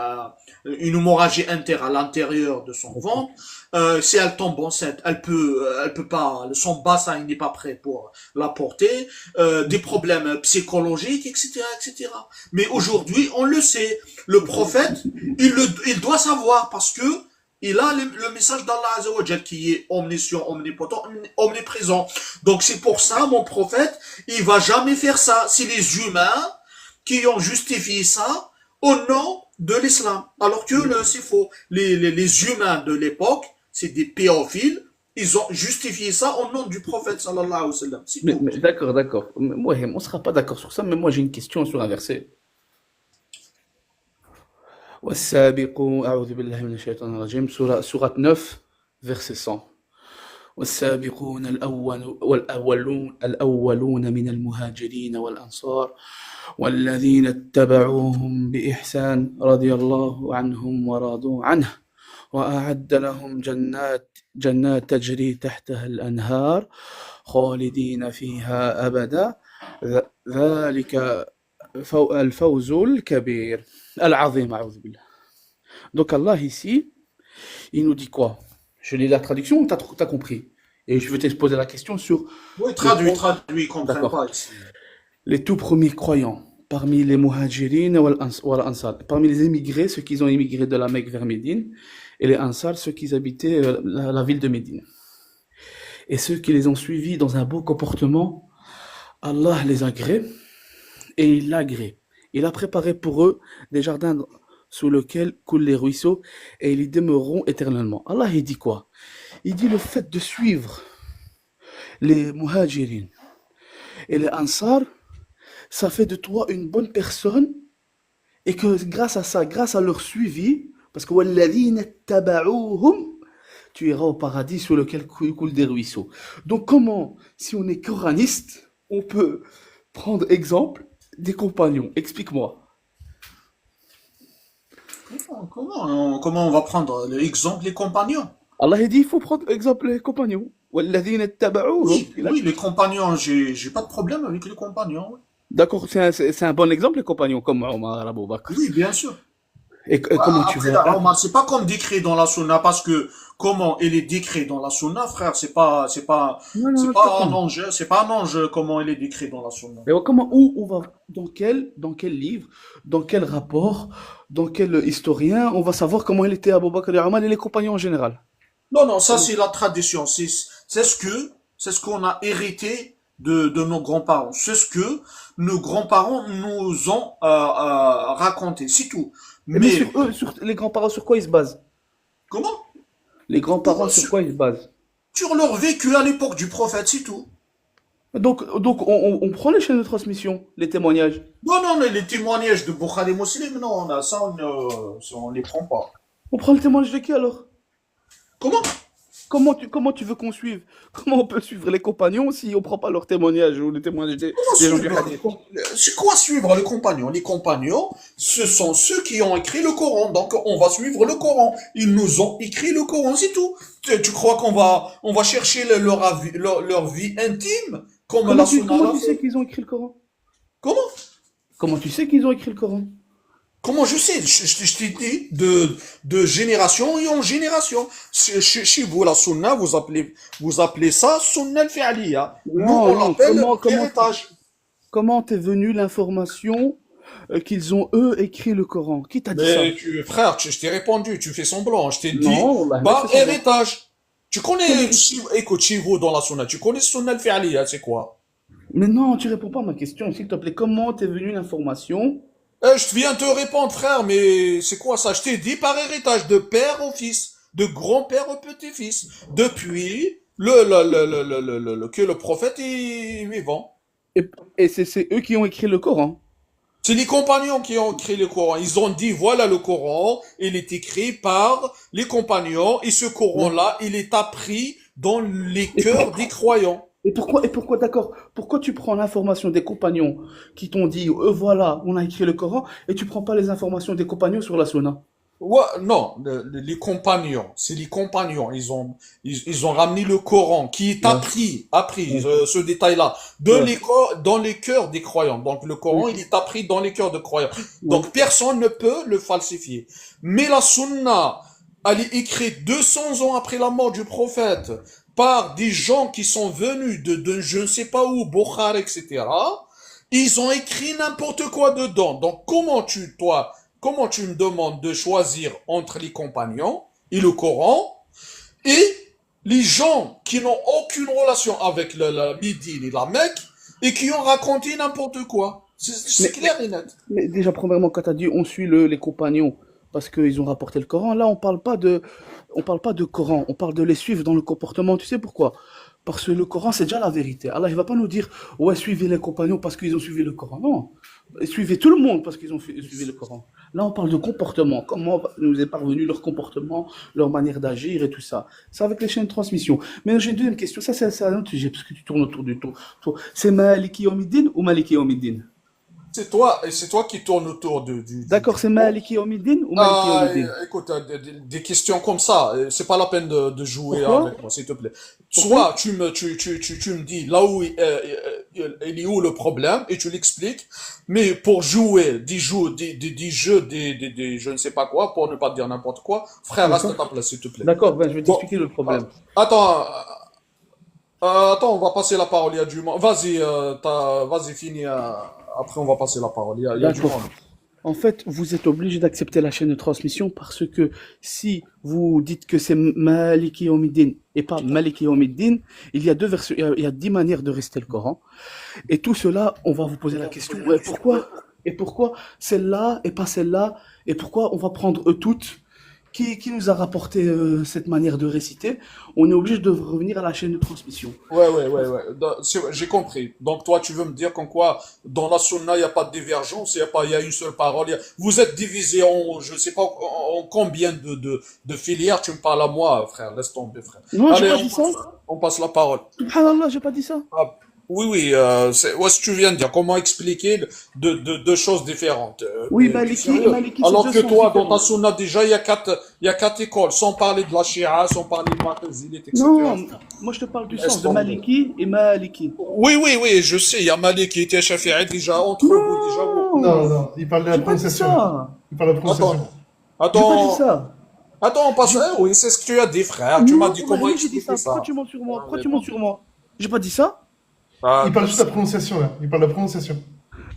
Speaker 1: une hémorragie interne à l'intérieur de son
Speaker 3: D'accord.
Speaker 1: ventre. Si elle tombe enceinte, elle peut pas, son bassin il n'est pas prêt pour la porter. Des problèmes psychologiques, etc. Mais aujourd'hui, on le sait. Le prophète, il doit savoir parce que il a le message d'Allah Azzawajal qui est omniscient, omnipotent, omniprésent. Donc c'est pour ça, mon prophète, il va jamais faire ça. C'est les humains qui ont justifié ça au nom de l'islam. Alors que c'est faux. Les humains de l'époque, c'est des pédophiles. Ils ont justifié ça au nom du prophète sallallahu alayhi wa sallam. C'est tout.
Speaker 3: Mais d'accord. Moi, on sera pas d'accord sur ça, mais moi j'ai une question sur un verset. والسابقون أعوذ بالله من الشيطان الرجيم سورة 9 verset 100 والسابقون الأولون من المهاجرين والأنصار والذين اتبعوهم بإحسان رضي الله عنهم ورضوا عنه وأعد لهم جنات تجري تحتها الأنهار خالدين فيها أبدا ذلك الفوز الكبير العظيم أعوذ بالله. Donc Allah ici, il nous dit quoi? Je lis la traduction ou t'as compris? Et je vais te poser la question sur
Speaker 1: Oui,
Speaker 3: les,
Speaker 1: traduis, comprends
Speaker 3: d'accord,
Speaker 1: pas ici.
Speaker 3: les tout premiers croyants parmi les muhajirin wal ansar, parmi les émigrés, ceux qui ont émigré de la Mecque vers Médine, et les ansar, ceux qui habitaient la ville de Médine. Et ceux qui les ont suivis dans un beau comportement, Allah les agrée et il l'agrée. Il a préparé pour eux des jardins sous lesquels coulent les ruisseaux et ils y demeureront éternellement. Allah il dit quoi? Il dit le fait de suivre les muhajirin et les ansar, ça fait de toi une bonne personne et que grâce à ça, grâce à leur suivi, parce que وَالَّذِينَ اتَّبَعُوهُمْ, tu iras au paradis sous lequel coulent des ruisseaux. Donc comment, si on est coraniste, on peut prendre exemple des compagnons? Explique-moi.
Speaker 1: Comment on va prendre l'exemple des compagnons?
Speaker 3: Allah il dit il faut prendre exemple les compagnons. وَالَّذِينَ اتَّبَعُوهُمْ.
Speaker 1: Oui, les compagnons, j'ai pas de problème avec les compagnons. Oui,
Speaker 3: D'accord, c'est un bon exemple les compagnons comme Omar, Abu Bakr.
Speaker 1: oui, bien sûr.
Speaker 3: Et comment tu
Speaker 1: Après,
Speaker 3: vois?
Speaker 1: Omar, c'est pas comme décrit dans la sunna, parce que comment il est décrit dans la sunna, frère,
Speaker 3: Non, non,
Speaker 1: c'est
Speaker 3: je
Speaker 1: pas un
Speaker 3: comprends.
Speaker 1: enjeu, c'est pas un enjeu comment il est décrit dans la sunna.
Speaker 3: Mais comment, où on va, dans quel livre, dans quel rapport, dans quel historien, on va savoir comment il était Abu Bakr et Omar et les compagnons en général.
Speaker 1: Non, non, ça
Speaker 3: Comment?
Speaker 1: c'est la tradition, c'est ce qu'on a hérité de nos grands-parents, c'est ce que nos grands-parents nous ont raconté, c'est tout.
Speaker 3: Mais sur
Speaker 1: Mais
Speaker 3: eux, sur les grands-parents, sur quoi ils se basent?
Speaker 1: comment?
Speaker 3: Les grands-parents, sur
Speaker 1: Sur,
Speaker 3: quoi ils se basent?
Speaker 1: sur leur vécu à l'époque du prophète, c'est tout.
Speaker 3: Donc on prend les chaînes de transmission, les témoignages.
Speaker 1: Non, non, les témoignages de Bukhari Muslim, non, ça, on les prend pas.
Speaker 3: On prend le témoignage de qui alors?
Speaker 1: Comment?
Speaker 3: Comment tu veux qu'on suive? Comment on peut suivre les compagnons si on prend pas leur témoignage ou les témoignages
Speaker 1: Comment
Speaker 3: des gens du
Speaker 1: suivre
Speaker 3: hadith?
Speaker 1: C'est quoi suivre les compagnons? Les compagnons, ce sont ceux qui ont écrit le Coran, donc on va suivre le Coran. Ils nous ont écrit le Coran, c'est tout. Tu crois on va chercher leur vie intime, comme la Sunna
Speaker 3: Comment
Speaker 1: l'a
Speaker 3: tu sais
Speaker 1: fait?
Speaker 3: qu'ils ont écrit le Coran?
Speaker 1: Comment?
Speaker 3: Comment tu sais qu'ils ont écrit le Coran?
Speaker 1: Comment je sais? Je t'ai dit de génération en génération. Chez vous, la sunna, vous appelez ça sunna al-fi'liya. Nous,
Speaker 3: Non,
Speaker 1: on
Speaker 3: non,
Speaker 1: l'appelle héritage.
Speaker 3: comment t'es venu l'information qu'ils ont eux écrit le Coran? Qui t'a dit ça?
Speaker 1: Mais frère, je t'ai répondu, tu fais semblant. Je t'ai dit,
Speaker 3: Non, Allah m'a
Speaker 1: par
Speaker 3: fait semblant.
Speaker 1: héritage. Tu connais,
Speaker 3: Quel-
Speaker 1: écoute, chez vous, dans la sunna, tu connais sunna al-fi'liya, c'est quoi?
Speaker 3: Mais non, tu réponds pas à ma question, s'il te plaît. Comment t'es venu l'information?
Speaker 1: Je viens te répondre, frère, mais c'est quoi ça? Je t'ai dit par héritage, de père au fils, de grand-père au petit-fils, depuis que le prophète est vivant.
Speaker 3: Et, et c'est eux qui ont écrit le Coran.
Speaker 1: C'est les compagnons qui ont écrit le Coran. Ils ont dit, voilà le Coran, il est écrit par les compagnons, et ce
Speaker 3: Ouais.
Speaker 1: Coran-là, il est appris dans les
Speaker 3: Et,
Speaker 1: cœurs
Speaker 3: pour-
Speaker 1: des croyants.
Speaker 3: et pourquoi, d'accord, pourquoi tu prends l'information des compagnons qui t'ont dit, voilà, on a écrit le Coran, et tu prends pas les informations des compagnons sur la Sunna?
Speaker 1: Ouais, non, les compagnons, c'est les compagnons. Ils ont ramené le Coran qui est
Speaker 3: Ouais.
Speaker 1: appris,
Speaker 3: Ouais.
Speaker 1: ce détail-là,
Speaker 3: Ouais.
Speaker 1: dans les cœurs des croyants. Donc le Coran,
Speaker 3: Ouais.
Speaker 1: il est appris dans les cœurs des croyants.
Speaker 3: Ouais.
Speaker 1: Donc personne ne peut le falsifier. Mais la Sunna, elle est écrite 200 ans après la mort du prophète par des gens qui sont venus de je ne sais pas où, Bukhara, etc. Ils ont écrit n'importe quoi dedans. Donc comment tu me demandes de choisir entre les compagnons et le Coran et les gens qui n'ont aucune relation avec la Médine et la Mecque et qui ont raconté n'importe quoi? C'est
Speaker 3: Mais,
Speaker 1: clair et net.
Speaker 3: mais déjà, premièrement, quand tu as dit on suit les compagnons parce qu'ils ont rapporté le Coran, là, on parle pas de Coran, on parle de les suivre dans le comportement. Tu sais pourquoi? Parce que le Coran, c'est déjà la vérité. Allah, il va pas nous dire, ouais, suivez les compagnons parce qu'ils ont suivi le Coran. Non. Suivez tout le monde parce qu'ils ont suivi le Coran. Là, on parle de comportement. Comment nous est parvenu leur comportement, leur manière d'agir et tout ça. C'est avec les chaînes de transmission. Mais j'ai une deuxième question. Ça, c'est un autre sujet parce que tu tournes autour du tout. C'est Maliki Yawmiddin ou Maliki Yawmiddin?
Speaker 1: c'est toi qui tourne autour
Speaker 3: D'accord,
Speaker 1: du
Speaker 3: c'est
Speaker 1: pot.
Speaker 3: Maliki Omidine ou Maliki Omidine?
Speaker 1: Écoute, des questions comme ça, c'est pas la peine de jouer
Speaker 3: Pourquoi?
Speaker 1: avec moi, s'il te plaît.
Speaker 3: Pourquoi?
Speaker 1: Soit tu me dis là où il est où le problème et tu l'expliques, mais pour jouer des jeux, je ne sais pas quoi, pour ne pas dire n'importe quoi, frère, reste à
Speaker 3: D'accord.
Speaker 1: ta place, s'il te plaît.
Speaker 3: D'accord, ben, je vais
Speaker 1: Bon,
Speaker 3: t'expliquer le problème.
Speaker 1: attends, attends, on va passer la parole, il y a du monde. Vas-y, vas-y, finis, après on va passer la parole, il y a du
Speaker 3: D'accord.
Speaker 1: monde.
Speaker 3: En fait, vous êtes obligé d'accepter la chaîne de transmission parce que si vous dites que c'est Maliki Omidine et pas Maliki Omidine, il y a deux versions, il y a 10 manières de réciter le Coran. Et tout cela, on va vous poser la question, ouais, pourquoi? Et pourquoi celle-là et pas celle-là? Et pourquoi on va prendre eux toutes? Qui nous a rapporté cette manière de réciter? On est obligé de revenir à la chaîne de transmission.
Speaker 1: Ouais. J'ai compris. Donc toi, tu veux me dire qu'en quoi, dans la sunna, il n'y a pas de divergence, il y a une seule parole. Vous êtes divisé en, je sais pas, en combien de filières. Tu me parles à moi, frère. Laisse tomber, frère.
Speaker 3: Non, j'ai
Speaker 1: Allez,
Speaker 3: pas dit ça.
Speaker 1: on passe la parole.
Speaker 3: Subhanallah, j'ai pas dit ça.
Speaker 1: Ah, oui, ouais, ce que tu viens de dire. Comment expliquer deux choses différentes?
Speaker 3: Oui,
Speaker 1: T'es
Speaker 3: Maliki et
Speaker 1: sérieux?
Speaker 3: Maliki, c'est
Speaker 1: Alors
Speaker 3: deux
Speaker 1: que
Speaker 3: sens
Speaker 1: toi, dans ta
Speaker 3: différents.
Speaker 1: sunna, déjà, il y a quatre écoles, sans parler de la Shia, sans parler de Mu'tazilite, etc.
Speaker 3: Non, moi je te parle du
Speaker 1: Laisse
Speaker 3: sens de
Speaker 1: tomber.
Speaker 3: Maliki et Maliki.
Speaker 1: Oui, je sais, il y a Malik qui était Shafi'i déjà, entre vous, déjà,
Speaker 5: Non,
Speaker 3: Non,
Speaker 5: non, il parle de la
Speaker 3: j'ai pas dit
Speaker 5: prononciation.
Speaker 3: ça.
Speaker 5: Il parle de la prononciation.
Speaker 3: J'ai pas dit
Speaker 1: Attends,
Speaker 3: ça.
Speaker 1: on passe,
Speaker 3: J'ai-
Speaker 1: oui, c'est ce que tu as dit, frère, tu m'as
Speaker 3: Non,
Speaker 1: dit comment
Speaker 3: wallahi, j'ai dit
Speaker 1: expliquer
Speaker 3: ça. Pourquoi
Speaker 1: ça.
Speaker 3: tu mens sur moi?
Speaker 1: Ah,
Speaker 3: Pourquoi
Speaker 1: mais
Speaker 3: tu
Speaker 1: bon.
Speaker 3: mens sur moi? J'ai pas dit ça.
Speaker 1: Ah,
Speaker 5: Il parle juste de la prononciation, là. Il parle de la prononciation.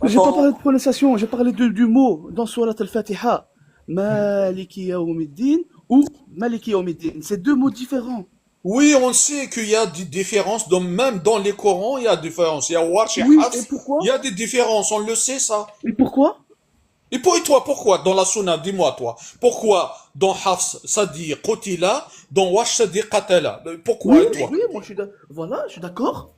Speaker 3: J'ai pas parlé
Speaker 1: attends,
Speaker 3: de prononciation, j'ai parlé du mot dans Surat al-Fatiha. Maliki Yawmiddin ou Maliki Yawmiddin. C'est deux mots différents.
Speaker 1: oui, on sait qu'il y a des différences, même dans les Corans, il y a des différences. Il y a Warsh et
Speaker 3: Oui, et
Speaker 1: Hafs, il y
Speaker 3: pourquoi?
Speaker 1: a des différences, on le sait, ça.
Speaker 3: Et pourquoi?
Speaker 1: Et toi, pourquoi, dans la Sunna, dis-moi, toi, pourquoi, dans Hafs, ça dit Qutila, dans Warsh, ça dit Qatala?
Speaker 3: Oui,
Speaker 1: Pourquoi, et toi?
Speaker 3: oui, moi voilà, je suis d'accord.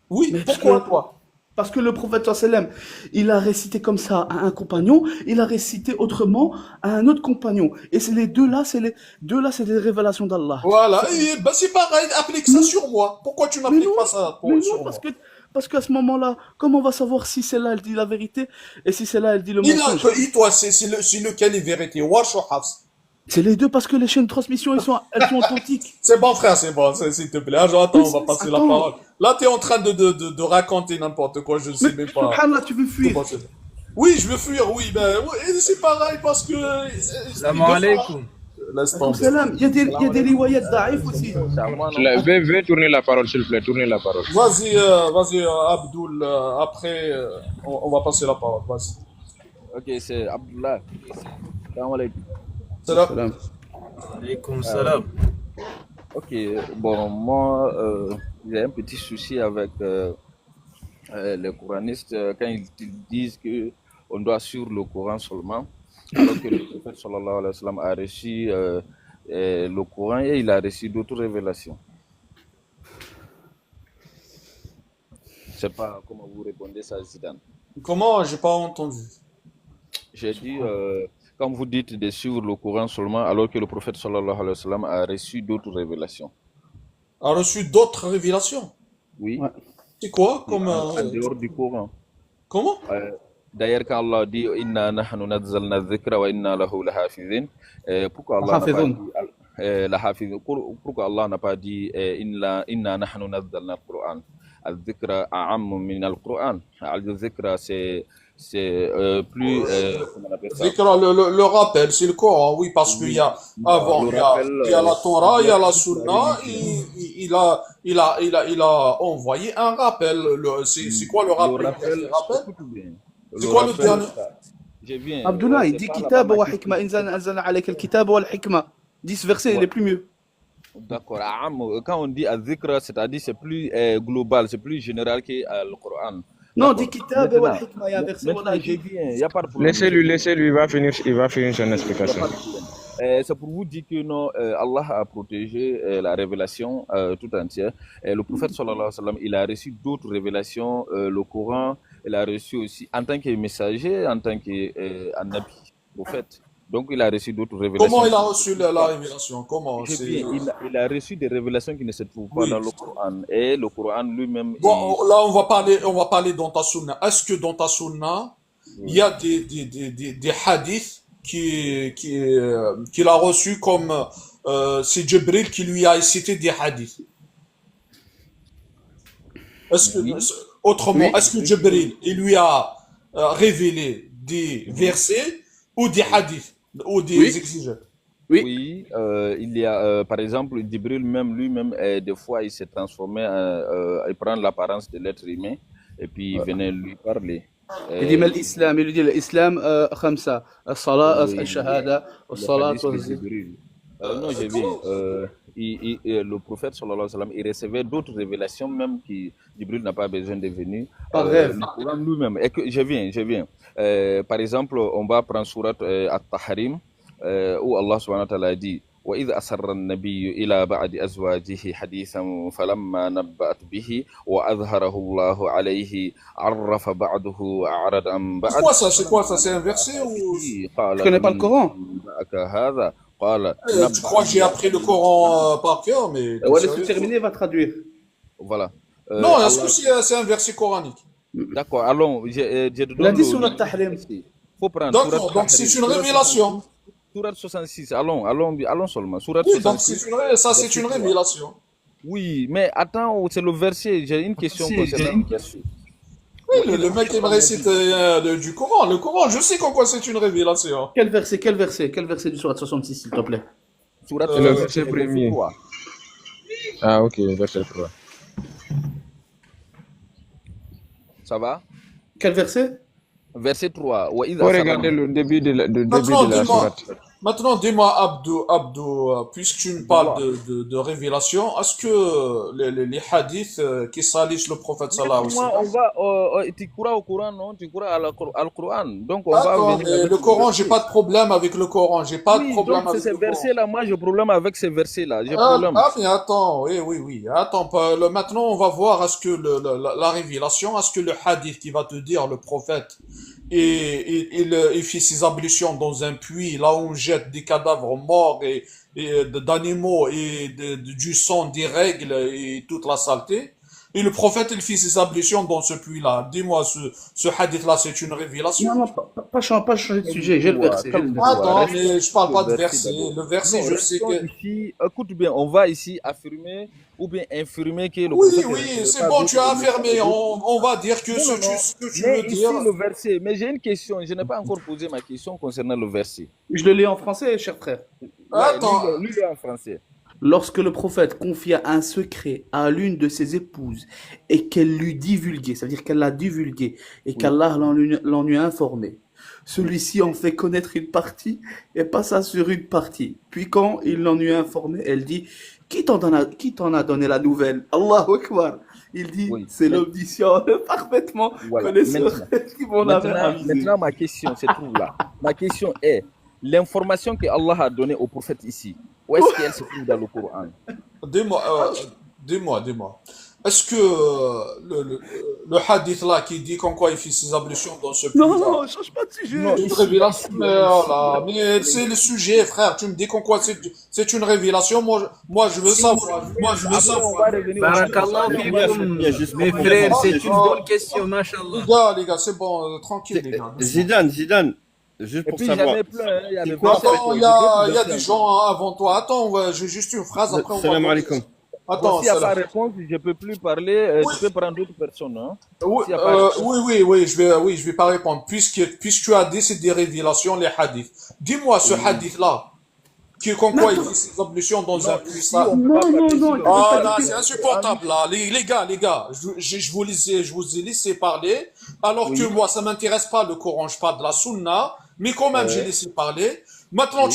Speaker 1: Oui,
Speaker 3: Mais
Speaker 1: pourquoi, toi?
Speaker 3: parce que le prophète sallam, il a récité comme ça à un compagnon, il a récité autrement à un autre compagnon. Et c'est les deux là, c'est des révélations d'Allah.
Speaker 1: Voilà, et ben c'est pareil, applique ça
Speaker 3: Non,
Speaker 1: sur moi. Pourquoi tu
Speaker 3: mais
Speaker 1: n'appliques
Speaker 3: non,
Speaker 1: pas ça
Speaker 3: mais non,
Speaker 1: sur moi?
Speaker 3: parce qu'à ce moment-là, comment on va savoir si celle-là elle dit la vérité et si celle-là elle dit le mensonge?
Speaker 1: Et toi, c'est lequel est vérité? Warsh ou Hafs?
Speaker 3: C'est les deux parce que les chaînes de transmission, elles sont authentiques.
Speaker 1: C'est bon, frère, c'est bon, s'il te plaît. Attends,
Speaker 3: Mais
Speaker 1: on va passer la
Speaker 3: attends,
Speaker 1: parole. Là, t'es en train de raconter n'importe quoi, je ne
Speaker 3: mais
Speaker 1: sais même pas.
Speaker 3: subhanallah, tu veux
Speaker 1: C'est
Speaker 3: fuir.
Speaker 1: bon, c'est bon. Oui, je veux fuir, oui, ben, oui, c'est pareil parce que,
Speaker 4: Salam
Speaker 1: deux fois,
Speaker 4: alaikum.
Speaker 1: laisse
Speaker 3: Alaykoum
Speaker 1: tomber.
Speaker 3: salam. Il y a des riwayats daif aussi.
Speaker 2: C'est à moi, non? Veuillez tourner la parole, s'il vous plaît, tournez la parole.
Speaker 1: Vas-y, Abdoul, après, on va passer la parole, vas-y.
Speaker 6: Ok, c'est Abdullah. Salam alaikum.
Speaker 1: C'est là.
Speaker 3: Salam.
Speaker 4: Alaikum salam.
Speaker 6: Ok, bon, moi, j'ai un petit souci avec les coranistes quand ils disent que on doit suivre le Coran seulement, alors que le prophète sallallahu alayhi wa sallam a reçu le Coran et il a reçu d'autres révélations. Je sais pas comment vous répondez ça, Zidane.
Speaker 1: Comment? J'ai pas entendu.
Speaker 6: J'ai dit, quand vous dites de suivre le Coran seulement, alors que le prophète sallallahu alayhi wa sallam a reçu d'autres révélations.
Speaker 1: A reçu d'autres révélations.
Speaker 6: Oui,
Speaker 3: Ouais.
Speaker 1: C'est quoi comme
Speaker 6: en dehors du Coran.
Speaker 1: comment?
Speaker 6: D'ailleurs, quand Allah dit Inna nahnu nazzalna dhikra wa inna lahu lahafizin, pourquoi Allah n'a pas
Speaker 3: Hafizun.
Speaker 6: dit lahafizin? Pourquoi Allah n'a pas dit Inna nahnu nazzalna al-Qur'an? Al-dhikra a'ammu min al-Qur'an. Al-dhikra, c'est plus, comment on appelle ça?
Speaker 1: Zikra, le rappel, c'est le Coran, oui, parce qu'il y a, avant,
Speaker 6: Le rappel,
Speaker 1: il y a la Torah, il y a la
Speaker 6: la
Speaker 1: Sunna, il a envoyé un rappel. C'est quoi le
Speaker 6: le
Speaker 1: rappel?
Speaker 6: rappel,
Speaker 1: Rappel?
Speaker 6: écoute bien.
Speaker 1: C'est
Speaker 6: Le
Speaker 1: quoi le
Speaker 6: rappel,
Speaker 1: dernier?
Speaker 6: je viens,
Speaker 3: Abdullah, il
Speaker 6: c'est
Speaker 3: dit
Speaker 6: pas
Speaker 3: kitab
Speaker 6: là-bas
Speaker 3: wa
Speaker 6: ma question.
Speaker 3: hikma. Inzal anzalna alayka al-kitab wa al-hikma. 10 versets, il
Speaker 6: Ouais.
Speaker 3: est plus mieux.
Speaker 6: D'accord. Quand on dit al-dhikra, c'est-à-dire c'est plus global, c'est plus général que le Coran.
Speaker 3: Non, dit
Speaker 6: D'accord.
Speaker 3: kitab wa
Speaker 6: Maintenant,
Speaker 3: al-hikma. Il y a un verset, voilà,
Speaker 6: maintenant
Speaker 3: il
Speaker 6: je
Speaker 3: dit.
Speaker 6: viens, il n'y a pas de problème. Je viens.
Speaker 2: Laissez-lui, il va finir son
Speaker 6: Il n'y a
Speaker 2: explication.
Speaker 6: pas de problème. C'est pour vous dire que non, Allah a protégé la révélation tout entière. Le prophète sallallahu alayhi wa sallam, il a reçu d'autres révélations. Le Coran, il a reçu aussi en tant que messager, en tant que nabi, prophète. Donc il a reçu d'autres révélations.
Speaker 1: Comment il a
Speaker 6: qui ne se
Speaker 1: reçu
Speaker 6: trouvent
Speaker 1: la
Speaker 6: pas.
Speaker 1: révélation? Comment?
Speaker 6: Je
Speaker 1: C'est,
Speaker 6: viens, il a reçu des révélations qui ne se trouvent pas
Speaker 1: oui.
Speaker 6: dans le Coran. Et le Coran lui-même,
Speaker 1: Bon, là, on va parler dans ta sunna. Est-ce que dans ta sunna, il y a des hadiths qu'il a reçus comme c'est Jibril qui lui a cité des hadiths.
Speaker 6: Oui,
Speaker 1: Autrement,
Speaker 3: Oui,
Speaker 1: est-ce que Jibril il lui a révélé des versets ou des hadiths ou des
Speaker 3: oui,
Speaker 1: exégètes?
Speaker 3: oui.
Speaker 6: oui, il y a, par exemple, Djibril même lui-même, des fois, il s'est transformé, il prend l'apparence de l'être humain et puis il venait lui parler.
Speaker 3: Il dit,
Speaker 6: Euh,
Speaker 3: mais l'islam, il dit, l'islam, khamsa, الصلاة,
Speaker 6: oui,
Speaker 3: الشهادة,
Speaker 6: le
Speaker 3: والصلاة,
Speaker 6: hadith de Djibril. Non, je viens. Le prophète, sallallahu alayhi wa sallam, il recevait d'autres révélations même qui Djibril n'a pas besoin de venir.
Speaker 3: par rêve.
Speaker 6: Le Coran lui-même. Et que, je viens. Par exemple, on va prendre surat At-Tahrim, où Allah subhanahu wa ta'ala dit وإذ أسر النبي إلى بعض أزواجه حديثا فلما نبأت به وأظهره الله عليه عرف بعضه وأعرض عن
Speaker 1: C'est
Speaker 6: بعض
Speaker 1: quoi ça? C'est quoi ça? C'est un
Speaker 6: فلما
Speaker 1: verset
Speaker 6: نبأت
Speaker 1: ou
Speaker 6: به
Speaker 3: Tu
Speaker 6: قال
Speaker 3: connais pas le
Speaker 6: من
Speaker 3: Coran?
Speaker 6: أنبأك هذا قال
Speaker 1: Tu crois que j'ai
Speaker 6: نبأني
Speaker 1: appris le Coran par cœur, mais t'es
Speaker 3: Ouais, laisse-le
Speaker 1: sérieux toi?
Speaker 3: terminer, va traduire.
Speaker 6: voilà.
Speaker 1: Non, est-ce que
Speaker 6: Allah,
Speaker 1: c'est un verset coranique?
Speaker 6: d'accord, allons, je te
Speaker 3: Il a
Speaker 6: donne
Speaker 3: dit sur le
Speaker 6: le
Speaker 3: Tahrim.
Speaker 6: verset. Faut prendre Surat
Speaker 1: D'accord, donc c'est
Speaker 6: Tahrim,
Speaker 1: une
Speaker 6: Surat
Speaker 1: révélation.
Speaker 6: 66, Surat 66, allons seulement, Surat
Speaker 1: Oui, donc
Speaker 6: 66,
Speaker 1: ça c'est
Speaker 6: verset
Speaker 1: une
Speaker 6: 3.
Speaker 1: révélation.
Speaker 6: Oui, mais attends, c'est le verset, j'ai une question concernant le verset.
Speaker 1: Oui,
Speaker 6: وإذ
Speaker 1: le mec il me
Speaker 6: أسر
Speaker 1: récite
Speaker 6: النبي
Speaker 1: du Coran. Le Coran, je sais qu'en quoi c'est une révélation.
Speaker 3: Quel verset du Surat 66, s'il te plaît?
Speaker 6: Surat
Speaker 2: C'est le
Speaker 1: Euh,
Speaker 6: 66
Speaker 2: verset
Speaker 6: et verset
Speaker 2: premier.
Speaker 6: 3.
Speaker 2: Ah, ok, verset 3.
Speaker 6: Ça va?
Speaker 3: Quel verset?
Speaker 6: Verset 3. وإذ
Speaker 2: Faut
Speaker 6: أسر
Speaker 2: regarder
Speaker 6: النبي.
Speaker 2: le début de
Speaker 1: Maintenant,
Speaker 2: la
Speaker 1: dis-moi,
Speaker 2: sourate.
Speaker 1: Abdou, puisque tu me parles
Speaker 6: Dis-moi.
Speaker 1: de révélation, est-ce que les hadiths qui salissent le prophète
Speaker 6: Mais
Speaker 1: sallallahu alayhi wa
Speaker 6: moi,
Speaker 1: sallam?
Speaker 6: on va, tu crois au Coran, non? Tu crois à Coran. Donc, on va
Speaker 1: D'accord,
Speaker 6: venir
Speaker 1: mais
Speaker 6: avec
Speaker 1: le
Speaker 6: le
Speaker 1: Coran, j'ai
Speaker 6: verset.
Speaker 1: pas de problème avec le Coran. J'ai pas de
Speaker 6: Oui,
Speaker 1: problème
Speaker 6: donc c'est
Speaker 1: avec
Speaker 6: ces
Speaker 1: le Coran.
Speaker 6: versets-là. Moi, j'ai problème avec ces versets-là. J'ai problème.
Speaker 1: Mais attends, oui. Attends, maintenant, on va voir, est-ce que la révélation, est-ce que le hadith qui va te dire le prophète, il fait ses ablutions dans un puits, là où on jette des cadavres morts et d'animaux et du sang, des règles et toute la saleté. Et le prophète, il fait ses ablutions dans ce puits-là. Dis-moi, ce hadith-là, c'est une révélation?
Speaker 3: Non, pas changer de sujet. J'ai le verset. J'ai le verset.
Speaker 6: Calme-toi.
Speaker 1: Attends,
Speaker 6: Restons
Speaker 1: mais je parle
Speaker 6: sur
Speaker 1: pas
Speaker 6: le
Speaker 1: de
Speaker 6: verset
Speaker 1: verset.
Speaker 6: d'abord.
Speaker 1: Le verset,
Speaker 6: Non,
Speaker 1: je sais
Speaker 6: restons
Speaker 1: que...
Speaker 6: ici. Écoute bien, on va ici affirmer ou bien infirmer que le
Speaker 1: Oui,
Speaker 6: prophète ne
Speaker 1: oui,
Speaker 6: recevait
Speaker 1: c'est
Speaker 6: pas
Speaker 1: bon, tu as
Speaker 6: d'autres
Speaker 1: affirmé.
Speaker 6: messages.
Speaker 1: On va dire que
Speaker 6: Non, non, non.
Speaker 1: ce que tu
Speaker 6: Mais
Speaker 1: veux
Speaker 6: ici,
Speaker 1: dire.
Speaker 6: le verset. Mais j'ai une question. Je n'ai pas encore posé ma question concernant le verset.
Speaker 3: Je le lis en français, cher frère.
Speaker 6: Ouais,
Speaker 1: Attends,
Speaker 6: lis-le en français.
Speaker 3: Lorsque le prophète confia un secret à l'une de ses épouses et qu'elle l'eut divulgué, ça veut dire qu'elle l'a divulgué et
Speaker 6: Oui.
Speaker 3: qu'Allah l'en eut informé, celui-ci en fait connaître une partie et passa sur une partie. Puis quand il l'en eut informé, elle dit, qui t'en a donné la nouvelle? Allahu Akbar. Il dit,
Speaker 6: Oui.
Speaker 3: c'est l'omniscient, le parfaitement
Speaker 6: Voilà.
Speaker 3: connaisseur qui m'en avait
Speaker 6: Maintenant,
Speaker 3: avisé.
Speaker 6: maintenant, ma question se trouve là. Ma question est, l'information que Allah a donnée au prophète ici, où est-ce qu'elle se trouve dans le Coran?
Speaker 1: dis-moi. Est-ce que le hadith là qui dit qu'en quoi il fait ses ablutions dans ce
Speaker 3: Non,
Speaker 1: puits-là,
Speaker 3: non, change pas de sujet.
Speaker 6: Non,
Speaker 1: c'est une
Speaker 6: ici,
Speaker 1: révélation?
Speaker 6: ici,
Speaker 1: Mais voilà, mais c'est le sujet, frère. Tu me dis qu'en quoi c'est une révélation. Moi, je veux savoir. Moi, je veux
Speaker 6: après, on va
Speaker 1: savoir.
Speaker 6: revenir au sujet.
Speaker 7: Barakallah fikum, mes
Speaker 1: Bon,
Speaker 7: frères, c'est une
Speaker 1: euh,
Speaker 7: bonne question, mashallah.
Speaker 1: les gars, c'est bon, tranquille, les gars. doucement.
Speaker 5: Zidane, juste
Speaker 6: Et
Speaker 5: pour
Speaker 6: puis, j'en
Speaker 5: savoir.
Speaker 6: ai plein. Hein. Il y a
Speaker 5: C'est
Speaker 6: des
Speaker 5: quoi
Speaker 6: versets
Speaker 5: ça?
Speaker 1: Attends,
Speaker 6: avec
Speaker 1: il y a
Speaker 6: d'autres
Speaker 1: des
Speaker 6: versets
Speaker 1: gens
Speaker 6: encore.
Speaker 1: avant toi. Attends, j'ai juste une phrase, après on va
Speaker 5: Salam
Speaker 1: voir.
Speaker 5: alaikum.
Speaker 1: Attends,
Speaker 6: S'il n'y a pas
Speaker 1: salam.
Speaker 6: réponse, je ne peux plus parler.
Speaker 1: Oui,
Speaker 6: Tu peux prendre d'autres personnes. Hein.
Speaker 1: oui,
Speaker 6: S'il n'y a pas réponse.
Speaker 1: oui, je vais pas répondre. Puisque tu as dit c'est des révélations, les hadiths. Dis-moi ce
Speaker 6: Oui.
Speaker 1: hadith-là, comme
Speaker 3: Mais
Speaker 1: quoi il
Speaker 3: attends,
Speaker 1: fait ses ablutions dans un
Speaker 6: Non,
Speaker 1: puits
Speaker 6: ici, on
Speaker 1: sale.
Speaker 6: ne peut pas
Speaker 3: non,
Speaker 6: parler
Speaker 3: non,
Speaker 6: sur le
Speaker 3: il veut
Speaker 1: Ah
Speaker 3: pas
Speaker 1: là,
Speaker 6: verset.
Speaker 3: dire.
Speaker 1: c'est
Speaker 6: Coran.
Speaker 1: insupportable là. Les gars, je vous ai laissé parler, alors que
Speaker 6: Oui,
Speaker 1: moi ça m'intéresse pas le Coran, je parle de la Sunna, mais quand même j'ai
Speaker 6: ouais,
Speaker 1: laissé parler. Maintenant
Speaker 6: oui,